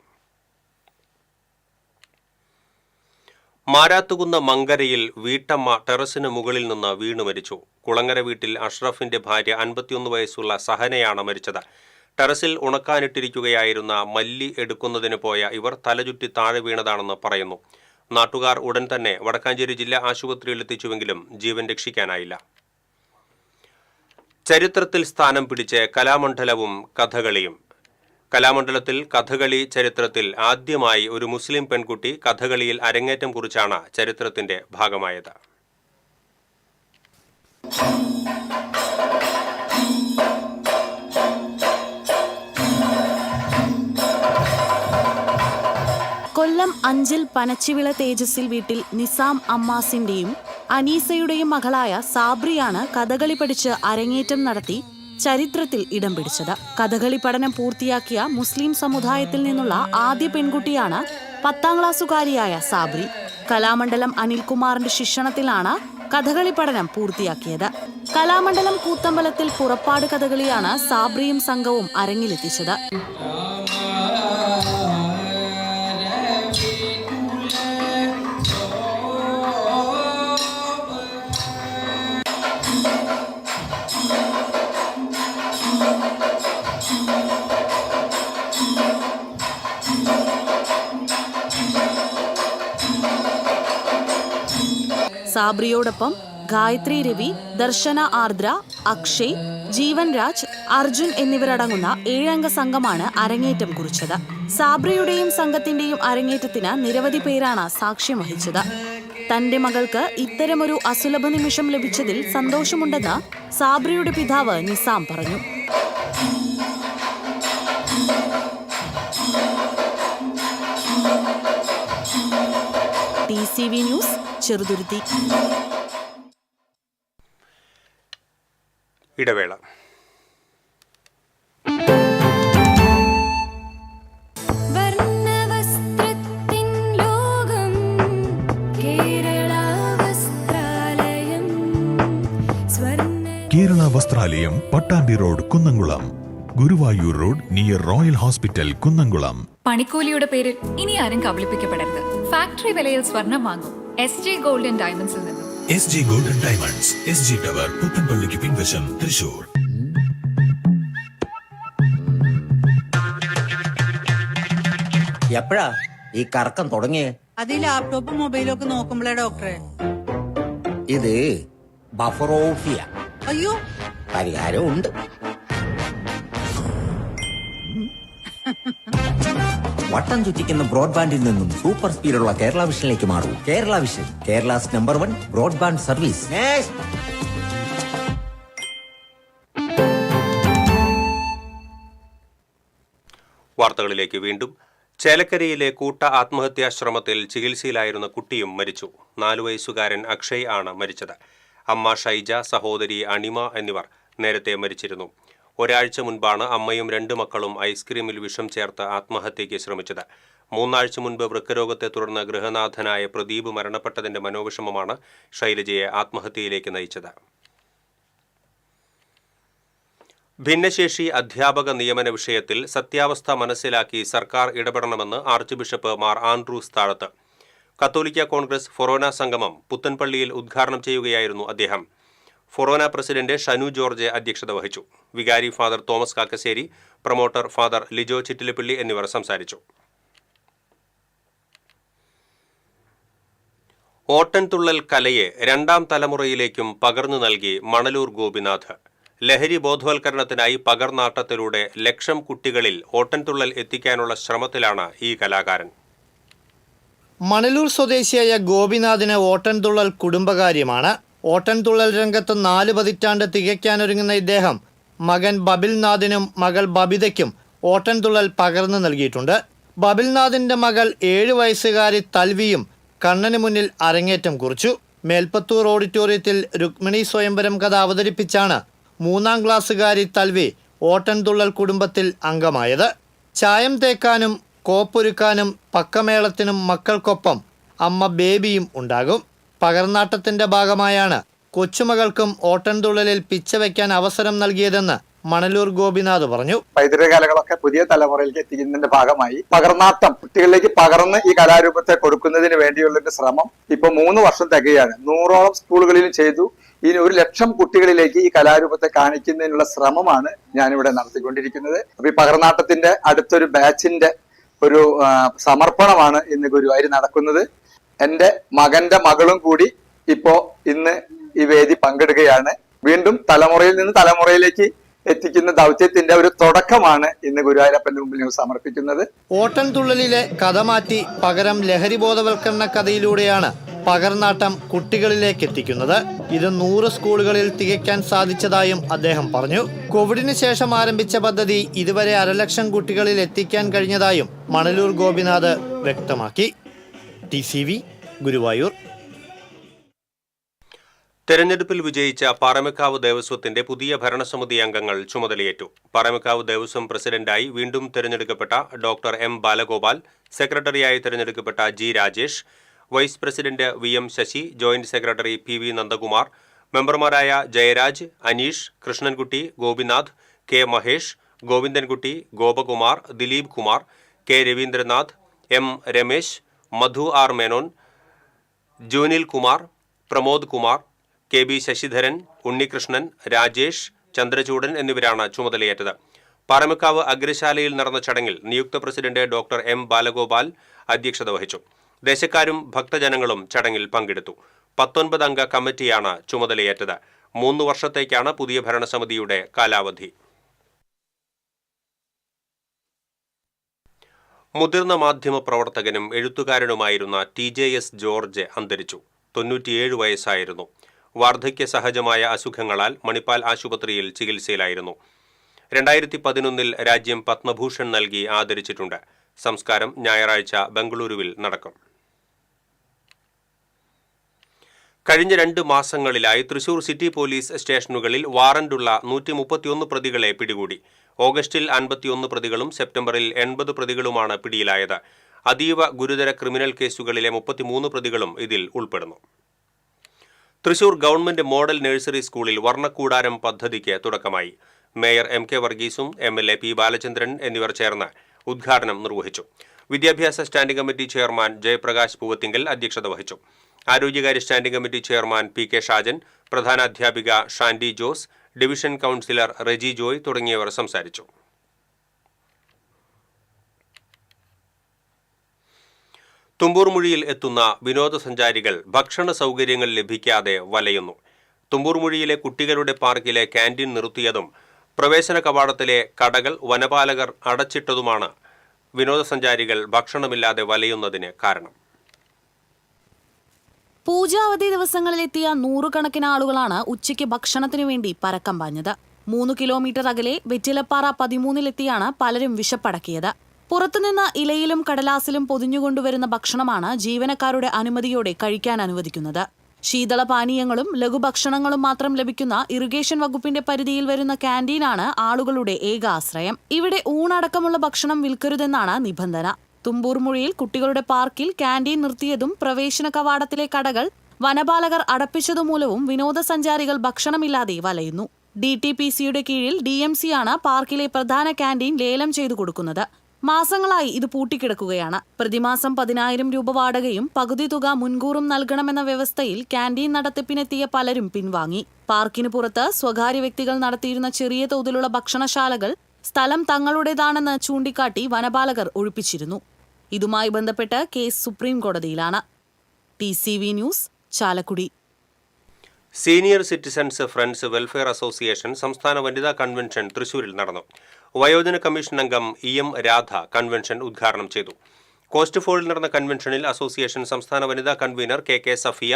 മാരാത്തുകുന്ന് മങ്കരയിൽ വീട്ടമ്മ ടെറസിന് മുകളിൽ നിന്ന് വീണു മരിച്ചു. കുളങ്ങര വീട്ടിൽ അഷ്റഫിന്റെ ഭാര്യ 51 വയസ്സുള്ള സഹനയാണ് മരിച്ചത്. ടെറസിൽ ഉണക്കാനിട്ടിരിക്കുകയായിരുന്ന മല്ലി എടുക്കുന്നതിന് പോയ ഇവർ തലചുറ്റി താഴെ വീണതാണെന്ന് പറയുന്നു. നാട്ടുകാർ ഉടൻ തന്നെ വടക്കാഞ്ചേരി ജില്ലാ ആശുപത്രിയിൽ എത്തിച്ചുവെങ്കിലും ജീവൻ രക്ഷിക്കാനായില്ല. ചരിത്രത്തിൽ സ്ഥാനം പിടിച്ച് കലാമണ്ഡലവും കഥകളിയും. കലാമണ്ഡലത്തിൽ കഥകളി ചരിത്രത്തിൽ ആദ്യമായി ഒരു മുസ്ലിം പെൺകുട്ടി കഥകളിയിൽ അരങ്ങേറ്റം കുറിച്ചാണ് ചരിത്രത്തിന്റെ ഭാഗമായത്. കൊല്ലം അഞ്ചൽ പനച്ചിവിള തേജസ്സിൽ വീട്ടിൽ നിസാം അമ്മാസിന്റെയും അനീസയുടെയും മകളായ സാബ്രിയാണ് കഥകളി പഠിച്ച് അരങ്ങേറ്റം നടത്തി ചരിത്രത്തിൽ ഇടം പിടിച്ചത്. കഥകളി പഠനം പൂർത്തിയാക്കിയ മുസ്ലിം സമുദായത്തിൽ നിന്നുള്ള ആദ്യ പെൺകുട്ടിയാണ് 10ാം ക്ലാസ്സുകാരിയായ സാബ്രി. കലാമണ്ഡലം അനിൽകുമാറിന്റെ ശിക്ഷണത്തിലാണ് കഥകളി പഠനം പൂർത്തിയാക്കിയത്. കലാമണ്ഡലം കൂത്തമ്പലത്തിൽ പുറപ്പാട് കഥകളിയാണ് സാബ്രിയും സംഘവും അരങ്ങിലെത്തിച്ചത്. സാബ്രിയോടൊപ്പം ഗായത്രി രവി, ദർശന ആർദ്ര, അക്ഷയ്, ജീവൻ രാജ്, അർജുൻ എന്നിവരടങ്ങുന്ന 7-അംഗ സംഘമാണ് അരങ്ങേറ്റം കുറിച്ചത്. സാബ്രിയുടെയും സംഘത്തിന്റെയും അരങ്ങേറ്റത്തിന് നിരവധി പേരാണ് സാക്ഷ്യം വഹിച്ചത്. തന്റെ മകൾക്ക് ഇത്തരമൊരു അസുലഭ നിമിഷം ലഭിച്ചതിൽ സന്തോഷമുണ്ടെന്ന് സാബ്രിയുടെ പിതാവ് നിസാം പറഞ്ഞു. TCV news, Cheruthuruthy. ഇടവേള. Kerala Vasthralayam, Pattambi road, Kunnamkulam. Guruvayur road near royal hospital, Kunnamkulam. പണിക്കൂലിയുടെ പേരിൽ ഇനി ആരും കബളിപ്പിക്കപ്പെടരുത്. ഫാക്ടറി വിലയിൽ സ്വർണം വാങ്ങും SJ ഗോൾഡ് ആൻഡ് ഡയമണ്ട്സിൽ നിന്നും. SJ golden diamonds, SG tower, പുത്തൻപള്ളിക്ക് പിൻവശം, തൃശൂർ. എപ്പോഴാ ഈ കറക്കം തുടങ്ങിയേ? അത് ഈ ലാപ്ടോപ്പും മൊബൈലും ഒക്കെ നോക്കുമ്പോഴേ ഡോക്ടറെ. ഇത് ബഫറോഫിയ. അയ്യോ, പരിഹാരം ഉണ്ട്. വട്ടം ചുറ്റിക്കുന്ന ബ്രോഡ്ബാൻഡിൽ നിന്നും സൂപ്പർ സ്പീഡുള്ള കേരള വിഷനിലേക്ക് മാറൂ. Kerala vision, Kerala's number 1 broadband service. വാർത്തകളിലേക്ക് വീണ്ടും. ചേലക്കരയിലെ കൂട്ട ആത്മഹത്യാശ്രമത്തിൽ ചികിത്സയിലായിരുന്ന കുട്ടിയും മരിച്ചു. 4 വയസ്സുകാരൻ അക്ഷയ് ആണ് മരിച്ചത്. അമ്മ ഷൈജ, സഹോദരി അണിമ എന്നിവർ നേരത്തെ മരിച്ചിരുന്നു. ഒരാഴ്ച മുൻപാണ് അമ്മയും 2 മക്കളും ഐസ്ക്രീമിൽ വിഷം ചേർത്ത് ആത്മഹത്യയ്ക്ക് ശ്രമിച്ചത്. 3 ആഴ്ച മുൻപ് വൃക്കരോഗത്തെ തുടർന്ന് ഗൃഹനാഥനായ പ്രദീപ് മരണപ്പെട്ടതിന്റെ മനോവിഷമമാണ് ശൈലജയെ ആത്മഹത്യയിലേക്ക് നയിച്ചത്. ഭിന്നശേഷി അധ്യാപക നിയമന വിഷയത്തിൽ സത്യാവസ്ഥ മനസ്സിലാക്കി സർക്കാർ ഇടപെടണമെന്ന് ആർച്ച് ബിഷപ്പ് മാർ ആൻഡ്രൂസ് താഴത്ത്. കത്തോലിക്ക കോൺഗ്രസ് ഫൊറോന സംഗമം പുത്തൻപള്ളിയിൽ ഉദ്ഘാടനം ചെയ്യുകയായിരുന്നു അദ്ദേഹം. ഫൊറോന പ്രസിഡന്റ് ഷനു ജോർജ് അധ്യക്ഷത വഹിച്ചു. വികാരി father Thomas Kakkassery, promoter father Lijo Chittilappally എന്നിവർ സംസാരിച്ചു. ഓട്ടൻതുള്ളൽ കലയെ 2ാം തലമുറയിലേക്കും പകർന്നു നൽകി മണലൂർ ഗോപിനാഥ്. ലഹരി ബോധവൽക്കരണത്തിനായി പകർനാട്ടത്തിലൂടെ ലക്ഷം കുട്ടികളിൽ ഓട്ടൻതുള്ളൽ എത്തിക്കാനുള്ള ശ്രമത്തിലാണ് ഈ കലാകാരൻ. മണലൂർ സ്വദേശിയായ ഗോപിനാഥിന് ഓട്ടൻതുള്ളൽ കുടുംബകാര്യമാണ്. ഓട്ടൻതുള്ളൽ രംഗത്ത് 4 പതിറ്റാണ്ട് തികയ്ക്കാനൊരുങ്ങുന്ന ഇദ്ദേഹം മകൻ ബബിൽനാഥിനും മകൾ ബബിതയ്ക്കും ഓട്ടൻതുള്ളൽ പകർന്നു നൽകിയിട്ടുണ്ട്. ബബിൽനാഥിന്റെ മകൾ 7 വയസ്സുകാരി തൽവിയും കണ്ണന് മുന്നിൽ അരങ്ങേറ്റം കുറിച്ചു. മേൽപ്പത്തൂർ ഓഡിറ്റോറിയത്തിൽ രുക്മിണി സ്വയംവരം കഥ അവതരിപ്പിച്ചാണ് 3-ാം ക്ലാസ്സുകാരി തൽവി ഓട്ടൻതുള്ളൽ കുടുംബത്തിൽ അംഗമായത്. ചായം തേക്കാനും കോപ്പൊരുക്കാനും പക്കമേളത്തിനും മക്കൾക്കൊപ്പം അമ്മ ബേബിയും ഉണ്ടാകും. പകർനാട്ടത്തിന്റെ ഭാഗമായാണ് കൊച്ചുമകൾക്കും ഓട്ടൻതുള്ളലിൽ പിച്ച വയ്ക്കാൻ അവസരം നൽകിയതെന്ന് മണലൂർ ഗോപിനാഥ് പറഞ്ഞു. പൈതൃക കലകളൊക്കെ പുതിയ തലമുറയിലേക്ക് എത്തിക്കുന്നതിന്റെ ഭാഗമായി പകർനാട്ടം കുട്ടികളിലേക്ക് പകർന്ന് ഈ കലാരൂപത്തെ കൊടുക്കുന്നതിന് വേണ്ടിയുള്ള ശ്രമം ഇപ്പൊ 3 വർഷം തികയാണ്. 100ഓളം സ്കൂളുകളിലും ചെയ്തു. ഇനി 1 ലക്ഷം കുട്ടികളിലേക്ക് ഈ കലാരൂപത്തെ കാണിക്കുന്നതിനുള്ള ശ്രമമാണ് ഞാനിവിടെ നടത്തിക്കൊണ്ടിരിക്കുന്നത്. അപ്പൊ ഈ പകർനാട്ടത്തിന്റെ അടുത്തൊരു ബാച്ചിന്റെ ഒരു സമർപ്പണമാണ് ഇന്ന് ഗുരുവായൂർ നടക്കുന്നത്. എന്റെ മകന്റെ മകളും കൂടി ഇപ്പോ ഇന്ന് ഈ വേദി പങ്കെടുക്കുകയാണ്. വീണ്ടും തലമുറയിൽ നിന്ന് തലമുറയിലേക്ക് എത്തിക്കുന്ന ദൗത്യത്തിന്റെ ഒരു തുടക്കമാണ് ഇന്ന് ഗുരുവായൂരപ്പന്റെ മുമ്പിൽ ഞങ്ങൾ സമർപ്പിക്കുന്നത്. ഓട്ടൻതുള്ളലിലെ കഥ മാറ്റി പകരം ലഹരി ബോധവൽക്കരണ കഥയിലൂടെയാണ് പകർനാട്ടം കുട്ടികളിലേക്ക് എത്തിക്കുന്നത്. ഇത് 100 സ്കൂളുകളിൽ തികയ്ക്കാൻ സാധിച്ചതായും അദ്ദേഹം പറഞ്ഞു. കോവിഡിന് ശേഷം ആരംഭിച്ച പദ്ധതി ഇതുവരെ 1,00,000 കുട്ടികളിൽ എത്തിക്കാൻ കഴിഞ്ഞതായും മണലൂർ ഗോപിനാഥ് വ്യക്തമാക്കി. TCV ഗുരുവായൂർ. തെരഞ്ഞെടുപ്പിൽ വിജയിച്ച പാറമേക്കാവ് ദേവസ്വത്തിന്റെ പുതിയ ഭരണസമിതി അംഗങ്ങൾ ചുമതലയേറ്റു. പാറമേക്കാവ് ദേവസ്വം പ്രസിഡന്റായി വീണ്ടും തെരഞ്ഞെടുക്കപ്പെട്ട ഡോക്ടർ M ബാലഗോപാൽ, സെക്രട്ടറിയായി തെരഞ്ഞെടുക്കപ്പെട്ട G Rajesh, vice president VM Sasi, joint secretary PV Nandakumar, മെമ്പർമാരായ Jayaraj, Aneesh, Krishnankutty, Gopinath, K Mahesh, Govindankutty, Gopakumar, Dileep Kumar, K Ravindranath, M Ramesh, മധു R മേനോൻ, ജൂനിൽ കുമാർ, പ്രമോദ് കുമാർ, KB ശശിധരൻ, ഉണ്ണികൃഷ്ണൻ, രാജേഷ്, ചന്ദ്രചൂഡൻ എന്നിവരാണ് ചുമതലയേറ്റത്. പാറമേക്കാവ് അഗ്രശാലയിൽ നടന്ന ചടങ്ങിൽ നിയുക്ത പ്രസിഡന്റ് ഡോക്ടർ M ബാലഗോപാൽ അധ്യക്ഷത വഹിച്ചു. ദേശക്കാരും ഭക്തജനങ്ങളും ചടങ്ങിൽ പങ്കെടുത്തു. 19 അംഗ കമ്മിറ്റിയാണ് ചുമതലയേറ്റത്. 3 വർഷത്തേക്കാണ് പുതിയ ഭരണസമിതിയുടെ കാലാവധി. മുതിർന്ന മാധ്യമ പ്രവർത്തകനും എഴുത്തുകാരനുമായിരുന്ന TJS ജോർജ് അന്തരിച്ചു. 97 വയസ്സായിരുന്നു. വാർദ്ധക്യ സഹജമായ അസുഖങ്ങളാൽ മണിപ്പാൽ ആശുപത്രിയിൽ ചികിത്സയിലായിരുന്നു. 2011 രാജ്യം പത്മഭൂഷൺ നൽകി ആദരിച്ചിട്ടുണ്ട്. സംസ്കാരം ഞായറാഴ്ച ബംഗളൂരുവിൽ നടക്കും. കഴിഞ്ഞ 2 മാസങ്ങളിലായി തൃശൂർ സിറ്റി പോലീസ് സ്റ്റേഷനുകളിൽ വാറന്റുള്ള 131 പ്രതികളെ പിടികൂടി. ഓഗസ്റ്റിൽ 51 പ്രതികളും സെപ്റ്റംബറിൽ 80 പ്രതികളുമാണ് പിടിയിലായത്. അതീവ ഗുരുതര ക്രിമിനൽ കേസുകളിലെ 33 പ്രതികളും ഇതിൽ ഉൾപ്പെടുന്നു. തൃശൂർ ഗവൺമെന്റ് മോഡൽ നഴ്സറി സ്കൂളിൽ വർണ്ണക്കൂടാരം പദ്ധതിക്ക് തുടക്കമായി. മേയർ MK വർഗീസും MLA P ബാലചന്ദ്രൻ എന്നിവർ ചേർന്ന് ഉദ്ഘാടനം നിർവഹിച്ചു. വിദ്യാഭ്യാസ standing committee chairman Jayaprakash Poovathingal അധ്യക്ഷത വഹിച്ചു. ആരോഗ്യകാര്യ standing committee chairman PK Shajan, പ്രധാനാധ്യാപിക ഷാൻഡി ജോസ്, ഡിവിഷൻ കൗൺസിലർ റെജി ജോയ് തുടങ്ങിയവർ സംസാരിച്ചു. തുമ്പൂർമുഴിയിൽ എത്തുന്ന വിനോദസഞ്ചാരികൾ ഭക്ഷണ സൗകര്യങ്ങൾ ലഭിക്കാതെ വലയുന്നു. തുമ്പൂർമുഴിയിലെ കുട്ടികളുടെ പാർക്കിലെ ക്യാൻറ്റീൻ നിർത്തിയതും പ്രവേശന കവാടത്തിലെ കടകൾ വനപാലകർ അടച്ചിട്ടതുമാണ് വിനോദസഞ്ചാരികൾ ഭക്ഷണമില്ലാതെ വലയുന്നതിന് കാരണം. പൂജാവധി ദിവസങ്ങളിലെത്തിയ 100 കണക്കിന് ആളുകളാണ് ഉച്ചയ്ക്ക് ഭക്ഷണത്തിനു വേണ്ടി പരക്കം പാഞ്ഞത്. 3 കിലോമീറ്റർ അകലെ വെറ്റിലപ്പാറ 13-ലെത്തിയാണ് പലരും വിശപ്പടക്കിയത്. പുറത്തുനിന്ന് ഇലയിലും കടലാസിലും പൊതിഞ്ഞുകൊണ്ടുവരുന്ന ഭക്ഷണമാണ് ജീവനക്കാരുടെ അനുമതിയോടെ കഴിക്കാൻ അനുവദിക്കുന്നത്. ശീതളപാനീയങ്ങളും ലഘുഭക്ഷണങ്ങളും മാത്രം ലഭിക്കുന്ന ഇറിഗേഷൻ വകുപ്പിന്റെ പരിധിയിൽ വരുന്ന ക്യാന്റീനാണ് ആളുകളുടെ ഏക ആശ്രയം. ഇവിടെ ഊണടക്കമുള്ള ഭക്ഷണം വിൽക്കരുതെന്നാണ് നിബന്ധന. തുമ്പൂർമുഴിയിൽ കുട്ടികളുടെ പാർക്കിൽ ക്യാന്റീൻ നിർത്തിയതും പ്രവേശന കവാടത്തിലെ കടകൾ വനപാലകർ അടപ്പിച്ചതുമൂലവും വിനോദസഞ്ചാരികൾ ഭക്ഷണമില്ലാതെ വലയുന്നു. DTPCയുടെ കീഴിൽ DMC-യാണ് പാർക്കിലെ പ്രധാന ക്യാന്റീൻ ലേലം ചെയ്തു കൊടുക്കുന്നത്. മാസങ്ങളായി ഇത് പൂട്ടിക്കിടക്കുകയാണ്. പ്രതിമാസം 10,000 രൂപ വാടകയും പകുതി തുക മുൻകൂറും നൽകണമെന്ന വ്യവസ്ഥയിൽ ക്യാന്റീൻ നടത്തിപ്പിനെത്തിയ പലരും പിൻവാങ്ങി. പാർക്കിന് പുറത്ത് സ്വകാര്യ വ്യക്തികൾ നടത്തിയിരുന്ന ചെറിയ തോതിലുള്ള ഭക്ഷണശാലകൾ സ്ഥലം തങ്ങളുടേതാണെന്ന് ചൂണ്ടിക്കാട്ടി വനപാലകർ ഒഴിപ്പിച്ചിരുന്നു. ഇതുമായി ബന്ധപ്പെട്ട് കേസ് സുപ്രീം കോടതിയിലാണ്. TCV news, Chalakudy. Senior citizens friends welfare association സംസ്ഥാന വനിതാ കൺവെൻഷൻ തൃശൂരിൽ നടന്നു. വയോജന കമ്മീഷൻ അംഗം EM രാധ കൺവെൻഷൻ ഉദ്ഘാടനം ചെയ്തു. കോസ്റ്റ് ഫോളിൽ നടന്ന കൺവെൻഷനിൽ അസോസിയേഷൻ സംസ്ഥാന വനിതാ കൺവീനർ KK സഫിയ,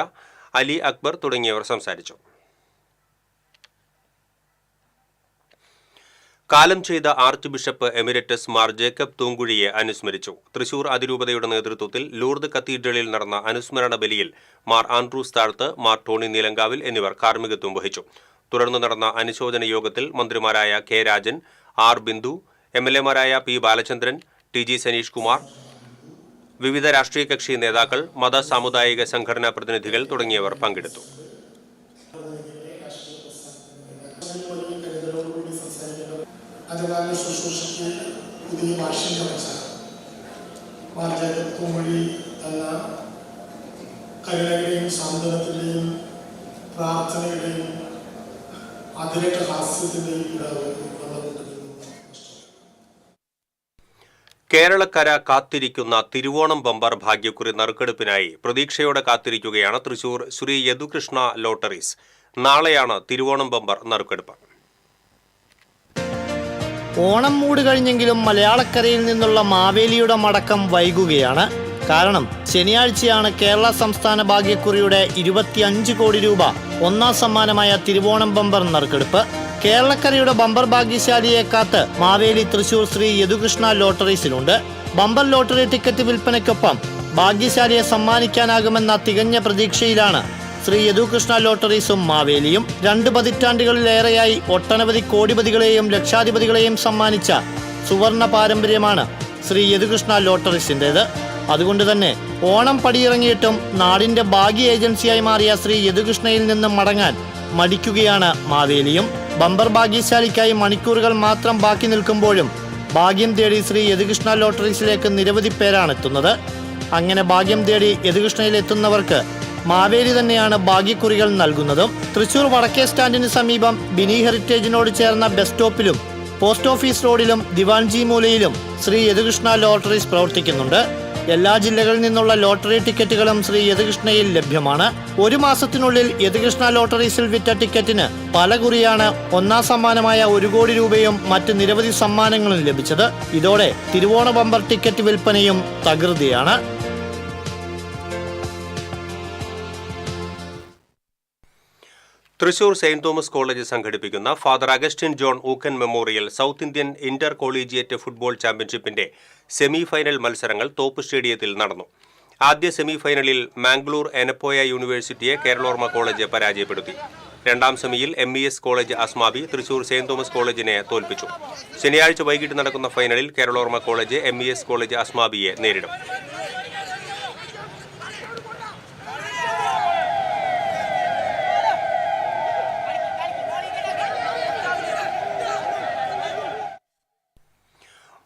അലി അക്ബർ തുടങ്ങിയവർ സംസാരിച്ചു. കാലം ചെയ്ത archbishop emeritus Mar Jacob തൂങ്കുഴിയെ അനുസ്മരിച്ചു. തൃശൂർ അതിരൂപതയുടെ നേതൃത്വത്തിൽ ലൂർദ് കത്തീഡ്രലിൽ നടന്ന അനുസ്മരണ ബലിയിൽ മാർ ആൻഡ്രൂസ് താഴത്ത്, മാർ ടോണി നീലങ്കാവിൽ എന്നിവർ കാർമ്മികത്വം വഹിച്ചു. തുടർന്ന് നടന്ന അനുശോചന യോഗത്തിൽ മന്ത്രിമാരായ K Rajan, R Bindu, MLA-മാരായ P Balachandran, TG Saneesh Kumar, വിവിധ രാഷ്ട്രീയ കക്ഷി നേതാക്കൾ, മത സാമുദായിക സംഘടനാ പ്രതിനിധികൾ തുടങ്ങിയവർ പങ്കെടുത്തു. അതുകാല ശുശ്രൂഷയ്ക്ക് പുതിയ ഭാഷ്യം വെച്ച മാർ ജേക്കബ് തൂങ്കുഴി എന്ന കരുണയുടെയും സാന്ത്വനത്തിൻ്റെയും പ്രാർത്ഥനയുടെയും അതിരട്ട ഹാസ്യത്തിൻ്റെയും കേരളക്കര കാത്തിരിക്കുന്ന തിരുവോണം ബമ്പർ ഭാഗ്യക്കുറി നറുക്കെടുപ്പിനായി പ്രതീക്ഷയോടെ കാത്തിരിക്കുകയാണ് തൃശൂർ ശ്രീ യദുകൃഷ്ണ ലോട്ടറീസ്. നാളെയാണ് തിരുവോണം ബമ്പർ നറുക്കെടുപ്പ്. ഓണം മൂട് കഴിഞ്ഞെങ്കിലും മലയാളക്കരയിൽ നിന്നുള്ള മാവേലിയുടെ മടക്കം വൈകുകയാണ്. കാരണം ശനിയാഴ്ചയാണ് കേരള സംസ്ഥാന ഭാഗ്യക്കുറിയുടെ 25 കോടി രൂപ ഒന്നാം സമ്മാനമായ തിരുവോണം ബമ്പർ നറുക്കെടുപ്പ്. കേരളക്കരയുടെ ബമ്പർ ഭാഗ്യശാലിയെ കാത്ത് മാവേലി തൃശൂർ ശ്രീ യദുകൃഷ്ണ ലോട്ടറീസിലുണ്ട്. ബമ്പർ ലോട്ടറി ടിക്കറ്റ് വിൽപ്പനയ്ക്കൊപ്പം ഭാഗ്യശാലിയെ സമ്മാനിക്കാനാകുമെന്ന തികഞ്ഞ പ്രതീക്ഷയിലാണ് ശ്രീ യദുകൃഷ്ണ ലോട്ടറീസും മാവേലിയും. 2 പതിറ്റാണ്ടുകളിലേറെയായി ഒട്ടനവധി കോടിപതികളെയും ലക്ഷാധിപതികളെയും സമ്മാനിച്ച സുവർണ പാരമ്പര്യമാണ് ശ്രീ യദുകൃഷ്ണ ലോട്ടറീസിൻ്റേത്. അതുകൊണ്ട് തന്നെ ഓണം പടിയിറങ്ങിയിട്ടും നാടിന്റെ ഭാഗ്യ ഏജൻസിയായി മാറിയ ശ്രീ യദുകൃഷ്ണയിൽ നിന്നും മടങ്ങാൻ മടിക്കുകയാണ് മാവേലിയും. ബമ്പർ ഭാഗ്യശാലിക്കായി മണിക്കൂറുകൾ മാത്രം ബാക്കി നിൽക്കുമ്പോഴും ഭാഗ്യം തേടി ശ്രീ യദുകൃഷ്ണ ലോട്ടറീസിലേക്ക് നിരവധി പേരാണ് എത്തുന്നത്. അങ്ങനെ ഭാഗ്യം തേടി യദുകൃഷ്ണയിൽ എത്തുന്നവർക്ക് മാവേലി തന്നെയാണ് ഭാഗ്യക്കുറികൾ നൽകുന്നതും. തൃശൂർ വടക്കേ സ്റ്റാൻഡിന് സമീപം ബിനി ഹെറിറ്റേജിനോട് ചേർന്ന ബസ് സ്റ്റോപ്പിലും പോസ്റ്റ് ഓഫീസ് റോഡിലും ദിവാൻജി മൂലയിലും ശ്രീ യദുകൃഷ്ണ ലോട്ടറീസ് പ്രവർത്തിക്കുന്നുണ്ട്. എല്ലാ ജില്ലകളിൽ നിന്നുള്ള ലോട്ടറി ടിക്കറ്റുകളും ശ്രീ യദുകൃഷ്ണയിൽ ലഭ്യമാണ്. ഒരു മാസത്തിനുള്ളിൽ യദുകൃഷ്ണ ലോട്ടറീസിൽ വിറ്റ ടിക്കറ്റിന് പല കുറിയാണ് ഒന്നാം സമ്മാനമായ 1 കോടി രൂപയും മറ്റ് നിരവധി സമ്മാനങ്ങളും ലഭിച്ചത്. ഇതോടെ തിരുവോണ ബമ്പർ ടിക്കറ്റ് വിൽപ്പനയും തകൃതിയാണ്. തൃശൂർ സെയിന്റ് തോമസ് കോളേജ് സംഘടിപ്പിക്കുന്ന Father Augustine John Ookken memorial south Indian intercollegiate football ചാമ്പ്യൻഷിപ്പിന്റെ സെമി ഫൈനൽ മത്സരങ്ങൾ തോപ്പ് സ്റ്റേഡിയത്തിൽ നടന്നു. ആദ്യ സെമി ഫൈനലിൽ മാംഗ്ലൂർ എനപ്പോയ യൂണിവേഴ്സിറ്റിയെ കേരളോർമ കോളേജ് പരാജയപ്പെടുത്തി. രണ്ടാം സെമിയിൽ MES college Asmabi Thrissur Saint Thomas കോളേജിനെ തോൽപ്പിച്ചു. ശനിയാഴ്ച വൈകിട്ട് നടക്കുന്ന ഫൈനലിൽ കേരളോർമ കോളേജ് MES കോളേജ് അസ്മാബിയെ നേരിടും.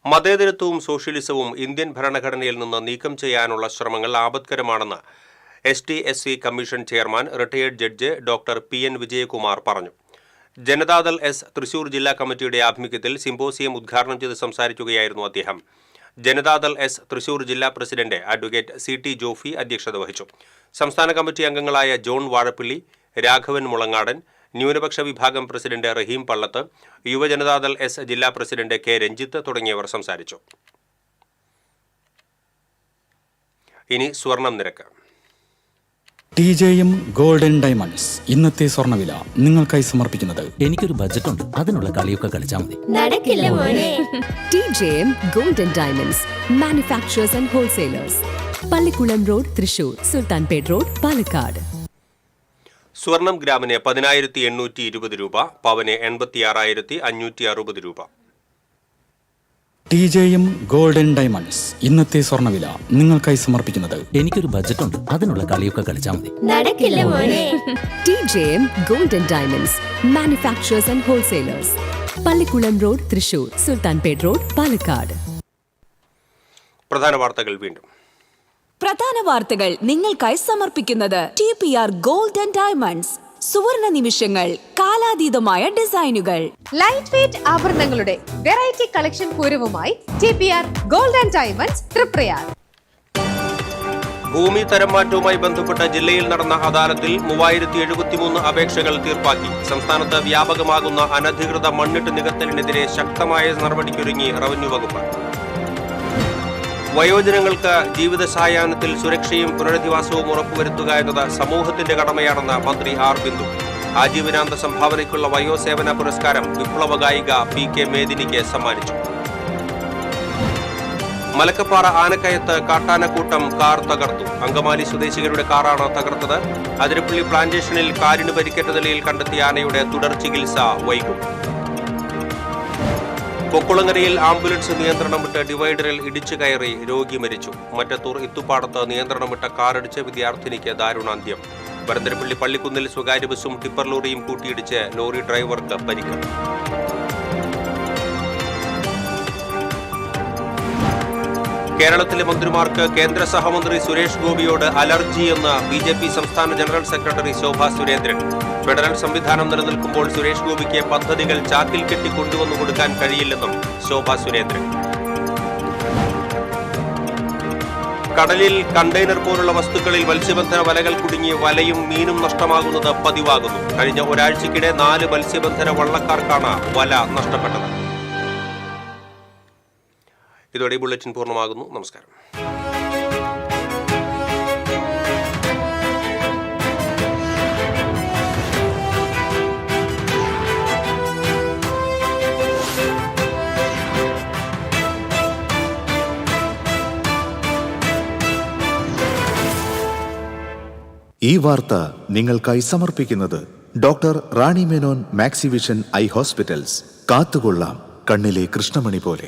മതേതരത്വവും സോഷ്യലിസവും ഇന്ത്യൻ ഭരണഘടനയിൽ നിന്ന് നീക്കം ചെയ്യാനുള്ള ശ്രമങ്ങൾ ആപത്കരമാണെന്ന് ST/SC commission chairman retired judge doctor PN Vijayakumar പറഞ്ഞു. ജനതാദൾ എസ് തൃശൂർ ജില്ലാ കമ്മിറ്റിയുടെ ആഭിമുഖ്യത്തിൽ സിംപോസിയം ഉദ്ഘാടനം ചെയ്ത് സംസാരിക്കുകയായിരുന്നു അദ്ദേഹം. ജനതാദൾ എസ് തൃശൂർ ജില്ലാ പ്രസിഡന്റ് അഡ്വക്കേറ്റ് CT ജോഫി അധ്യക്ഷത വഹിച്ചു. സംസ്ഥാന കമ്മിറ്റി അംഗങ്ങളായ ജോൺ വാഴപ്പിള്ളി, രാഘവൻ മുളങ്ങാടൻ, ന്യൂനപക്ഷ വിഭാഗം പ്രസിഡന്റ് റഹീം പള്ളത്ത്, യുവജനതാദൾ എസ് ജില്ലാ പ്രസിഡന്റ് K രഞ്ജിത്ത് തുടങ്ങിയവർ സംസാരിച്ചു. ഇനി സ്വർണം നിരക്ക്. TJM ഗോൾഡൻ ഡയമണ്ട്സ് ഇന്നത്തെ സ്വർണ്ണവില നിങ്ങൾക്കായി സമർപ്പിക്കുന്നത്. എനിക്കൊരു ബജറ്റ് ഉണ്ട്, അതിനുള്ള കളിയൊക്കെ കളിച്ചാൽ മതി. നടക്കില്ല മോനെ. TJM golden diamonds manufacturers and wholesalers, Pallikulam road Thrissur, Sultanpet road Palakkad. സ്വർണം ഗ്രാമിന് 10,820 രൂപ, പവന് 86,560 രൂപ. TJM ഗോൾഡൻ ഡയമണ്ട്സ് ഇന്നത്തെ സ്വർണ്ണവില നിങ്ങൾക്കായി സമർപ്പിക്കുന്നത്. എനിക്കൊരു ബജറ്റ് ഉണ്ട്, അതിനുള്ള കളിയൊക്കെ കളിച്ചാൽ മതി. നടക്കില്ല മോനെ. TJM golden diamonds manufacturers and wholesalers, Pallikulam road Thrissur, Sultanpet road Palakkad. പ്രധാന വാർത്തകൾ വീണ്ടും. പ്രധാന വാർത്തകൾ നിങ്ങൾക്കായി സമർപ്പിക്കുന്നത് TPR ഗോൾഡൻ ഡയമണ്ട്സ്. സുവർണ നിമിഷങ്ങൾ, കാലാതീതമായ ഡിസൈനുകൾ. ലൈറ്റ് വെയ്റ്റ് ആഭരണങ്ങളുടെ വെറൈറ്റി കളക്ഷൻ പൂരവുമായി TPR ഗോൾഡൻ ഡയമണ്ട്സ് തൃപ്രയാർ. ഭൂമി തരം മാറ്റവുമായി ബന്ധപ്പെട്ട് ജില്ലയിൽ നടന്ന അദാലത്തിൽ 3073 അപേക്ഷകൾ തീർപ്പാക്കി. സംസ്ഥാനത്ത് വ്യാപകമാകുന്ന അനധികൃത മണ്ണിട്ട് നികത്തലിനെതിരെ ശക്തമായ നടപടിക്കൊരുങ്ങി റവന്യൂ വകുപ്പ്. വയോജനങ്ങൾക്ക് ജീവിത സായാഹ്നത്തിൽ സുരക്ഷയും പുനരധിവാസവും ഉറപ്പുവരുത്തുക എന്നത് സമൂഹത്തിന്റെ കടമയാണെന്ന് മന്ത്രി R ബിന്ദു. ആജീവനാന്ത സംഭാവനയ്ക്കുള്ള വയോസേവന പുരസ്കാരം വിപ്ലവ ഗായിക PK മേദിനിക്ക് സമ്മാനിച്ചു. മലക്കപ്പാറ ആനക്കയത്ത് കാട്ടാനക്കൂട്ടം കാർ തകർത്തു. അങ്കമാലി സ്വദേശികളുടെ കാറാണ് തകർത്തത്. അതിരപ്പള്ളി പ്ലാന്റേഷനിൽ കാലിന് പരിക്കേറ്റ നിലയിൽ കണ്ടെത്തിയ ആനയുടെ തുടർ ചികിത്സ വൈകും. കൊക്കുളങ്ങരയിൽ ആംബുലൻസ് നിയന്ത്രണം വിട്ട് ഡിവൈഡറിൽ ഇടിച്ചു കയറി രോഗി മരിച്ചു. മറ്റത്തൂർ ഇത്തുപ്പാടത്ത് നിയന്ത്രണം വിട്ട കാറിടിച്ച് വിദ്യാർത്ഥിനിക്ക് ദാരുണാന്ത്യം. വരന്തരപ്പള്ളി പള്ളിക്കുന്നിൽ സ്വകാര്യ ബസും ടിപ്പർ ലോറിയും കൂട്ടിയിടിച്ച് ലോറി ഡ്രൈവർക്ക് പരിക്ക്. കേരളത്തിലെ മന്ത്രിമാർക്ക് കേന്ദ്ര സഹമന്ത്രി സുരേഷ് ഗോപിയോട് അലർജിയെന്ന് BJP സംസ്ഥാന general secretary Shobha Surendran. Federal സംവിധാനം നിലനിൽക്കുമ്പോൾ സുരേഷ് ഗോപിക്ക് പദ്ധതികൾ ചാക്കിൽ കെട്ടി കൊണ്ടുവന്നു കൊടുക്കാൻ കഴിയില്ലെന്നും ശോഭാ സുരേന്ദ്രൻ. കടലിൽ കണ്ടെയ്നർ പോലുള്ള വസ്തുക്കളിൽ മത്സ്യബന്ധന വലകൾ കുടുങ്ങി വലയും മീനും നഷ്ടമാകുന്നത് പതിവാകുന്നു. കഴിഞ്ഞ ഒരാഴ്ചക്കിടെ 4 മത്സ്യബന്ധന വള്ളക്കാർക്കാണ് വല നഷ്ടപ്പെട്ടത്. ഇതോടെ ബുള്ളറ്റിൻ പൂർണ്ണമാകുന്നു. നമസ്കാരം. ഈ വാർത്ത നിങ്ങൾക്കായി സമർപ്പിക്കുന്നത് doctor Rani Menon Maxivision I hospitals. കാത്തുകൊള്ളാം കണ്ണിലെ കൃഷ്ണമണി പോലെ.